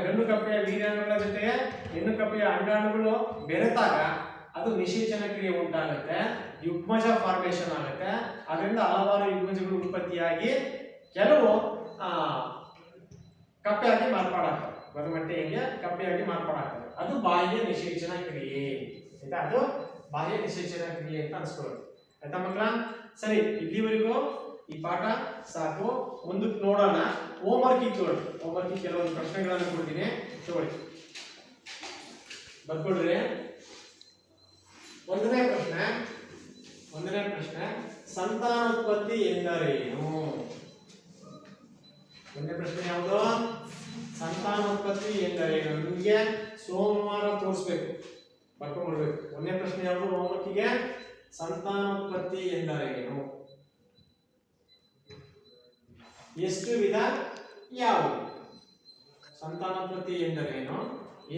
ಗಂಡು ಕಪ್ಪೆಯ ವೀರ್ಯಾಣುಗಳ ಜೊತೆಗೆ ಹೆಣ್ಣು ಕಪ್ಪೆಯ ಅಂಡಾಣುಗಳು ಬೆರೆತಾಗ ಅದು ನಿಷೇಚನ ಕ್ರಿಯೆ ಉಂಟಾಗುತ್ತೆ, ಯುಗ್ಮಜ ಫಾರ್ಮೇಶನ್ ಆಗುತ್ತೆ. ಅದರಿಂದ ಹಲವಾರು ಯುಗ್ಮಜಗಳು ಉತ್ಪತ್ತಿಯಾಗಿ ಕೆಲವು ಕಪ್ಪೆಯಾಗಿ ಮಾರ್ಪಾಡಾಗ್ತವೆ. ಬರಮಟ್ಟೆಗೆ ಕಪ್ಪೆಯಾಗಿ ಮಾರ್ಪಾಡಾಗ್ತವೆ. ಅದು ಬಾಹ್ಯ ನಿಷೇಚನ ಕ್ರಿಯೆ. ಆಯ್ತಾ? ಅದು ಬಾಹ್ಯ ನಿಷೇಚನ ಕ್ರಿಯೆ ಅಂತ ಅನ್ಸ್ಕೊಳ್ಳೋದು. ಆಯ್ತಾ ಮಕ್ಕಳ? ಸರಿ, ಇಲ್ಲಿವರೆಗೂ ಈ ಪಾಠ ಸಾಕು. ಮುಂದಕ್ಕೆ ನೋಡೋಣ. ಹೋಮ್ವರ್ಕಿಗೆ ತಗೊಳ್ಳಿ. ಹೋಮ್ವರ್ಕಿಗೆ ಕೆಲವೊಂದು ಪ್ರಶ್ನೆಗಳನ್ನು ಕೊಡ್ತೀನಿ, ತಗೊಳ್ಳಿ, ಬರ್ಕೊಳ್ರಿ. ಒಂದನೇ ಪ್ರಶ್ನೆ ಸಂತಾನೋತ್ಪತ್ತಿ ಎಂದರೇನು? ಒಂದನೇ ಪ್ರಶ್ನೆ ಯಾವುದು? ಸಂತಾನೋತ್ಪತ್ತಿ ಎಂದರೇನು? ನಿಮಗೆ ಸೋಮವಾರ ತೋರಿಸ್ಬೇಕು, ಬರ್ಕೊಂಡ್ಬಿಡ್ಬೇಕು. ಒಂದನೇ ಪ್ರಶ್ನೆ ಯಾವುದು ಹೋಮ್ವರ್ಕಿಗೆ? ಸಂತಾನೋತ್ಪತ್ತಿ ಎಂದರೇನು? ಎಷ್ಟು ವಿಧ ಯಾವುವು? ಸಂತಾನೋತ್ಪತ್ತಿ ಎಂದರೇನು?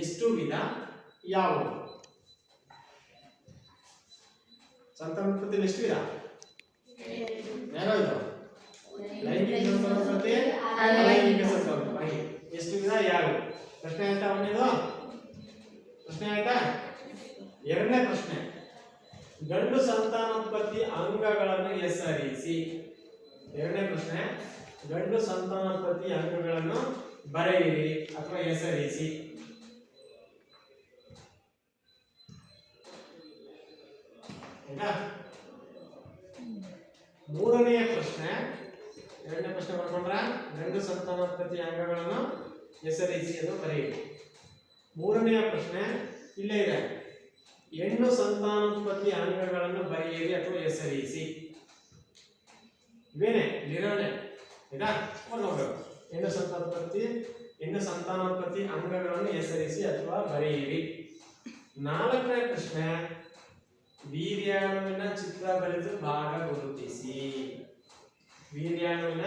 ಎಷ್ಟು ವಿಧ ಯಾವುವು? ಸಂತಾನೋತ್ಪತ್ತಿ ಎಷ್ಟು ವಿಧ? ಯಾವ್ಯಾವುದು? ಲೈಂಗಿಕ ಸಂತಾನೋತ್ಪತ್ತಿ, ಅಲೈಂಗಿಕ ಸಂತಾನೋತ್ಪತ್ತಿ. ಎಷ್ಟು ವಿಧ ಯಾವುವು? ಪ್ರಶ್ನೆ ಆಯ್ತಾ? ಒಂದೇದು ಪ್ರಶ್ನೆ ಆಯ್ತಾ? ಎರಡನೇ ಪ್ರಶ್ನೆ, ಗಂಡು ಸಂತಾನೋತ್ಪತ್ತಿ ಅಂಗಗಳನ್ನು ಹೆಸರಿಸಿ. ಎರಡನೇ ಪ್ರಶ್ನೆ, ಗಂಡು ಸಂತಾನೋತ್ಪತ್ತಿ ಅಂಗಗಳನ್ನು ಬರೆಯಿರಿ ಅಥವಾ ಹೆಸರಿಸಿ. ಆಯ್ತಾ? ಮೂರನೆಯ ಪ್ರಶ್ನೆ, ಎರಡನೇ ಪ್ರಶ್ನೆ ಬರ್ಕೊಂಡ್ರ ಗಂಡು ಸಂತಾನೋತ್ಪತ್ತಿ ಅಂಗಗಳನ್ನು ಹೆಸರಿಸಿ ಅದು ಬರೆಯಿರಿ. ಮೂರನೆಯ ಪ್ರಶ್ನೆ ಇಲ್ಲೇ ಇದೆ, ಹೆಣ್ಣು ಸಂತಾನೋತ್ಪತ್ತಿ ಅಂಗಗಳನ್ನು ಬರೆಯಿರಿ ಅಥವಾ ಹೆಸರಿಸಿ. ಇವೇನೆ ಇಲ್ಲಿರೋನೆ. ಆಯ್ತಾ? ನೋಡ್ಬೇಕು. ಹೆಣ್ಣು ಸಂತಾನೋತ್ಪತ್ತಿ ಅಂಗಗಳನ್ನು ಹೆಸರಿಸಿ ಅಥವಾ ಬರೆಯಿರಿ. ನಾಲ್ಕನೇ ಪ್ರಶ್ನೆ, ವೀರ್ಯಾಣುವಿನ ಚಿತ್ರ ಬರೆದು ಭಾಗ ಗುರುತಿಸಿ. ವೀರ್ಯಾಣುವಿನ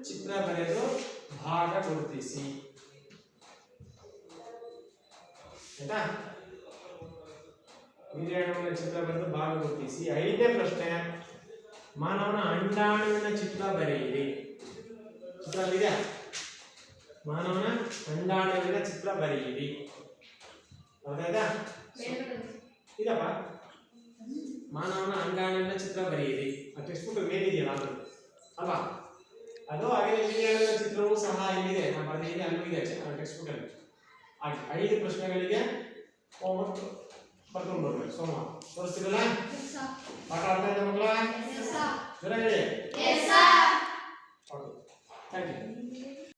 ಚಿತ್ರ ಬರೆದು ಭಾಗ ಗುರುತಿಸಿ. ಆಯ್ತಾ? ವೀರ್ಯಾಣುವಿನ ಚಿತ್ರ ಬರೆದು ಭಾಗ ಗುರುತಿಸಿ. ಐದನೇ ಪ್ರಶ್ನೆ, ಮಾನವನ ಅಂಡಾಣುವಿನ ಚಿತ್ರ ಬರೆಯಿರಿ. ಚಿತ್ರ ಇದೆ? ಮಾನವನ ಅಂಡಾಣುವಿನ ಚಿತ್ರ ಬರೆಯಿರಿ. ಹೌದಾ? ಇದಪ್ಪ, ಮಾನವನ ಅಂಡಾಣುವಿನ ಚಿತ್ರ ಬರೆಯಿರಿ. ಆ ಟೆಕ್ಸ್ಟ್ ಬುಕ್ ಮೇಲಿದೆಯಲ್ಲ ಅದು ಅಲ್ವಾ? ಅದು ಹಾಗೆ ವೀರ್ಯಾಣುವಿನ ಚಿತ್ರವೂ ಸಹ ಇಲ್ಲಿದೆ, ನಾನು ಬರೆದಿದ್ದೀನಿ, ಅಲ್ಲೂ ಇದೆ ಟೆಕ್ಸ್ಟ್ ಬುಕ್ ಅಲ್ಲಿ. ಹಾಗೆ 5 ಪ್ರಶ್ನೆಗಳಿಗೆ ಹೋಮ್ವರ್ಕ್ ಬರ್ಕೊಂಡು ಬರ್ಬೇಕು. ಸೋಮವಾರ ತೋರಿಸ್ತಿರಲ್ಲ? ಪಾಠ ಅರ್ಥ ಆಯ್ತಾ ಮಕ್ಕಳ? ಜೊತೆ ಹೇಳಿ. Thank you.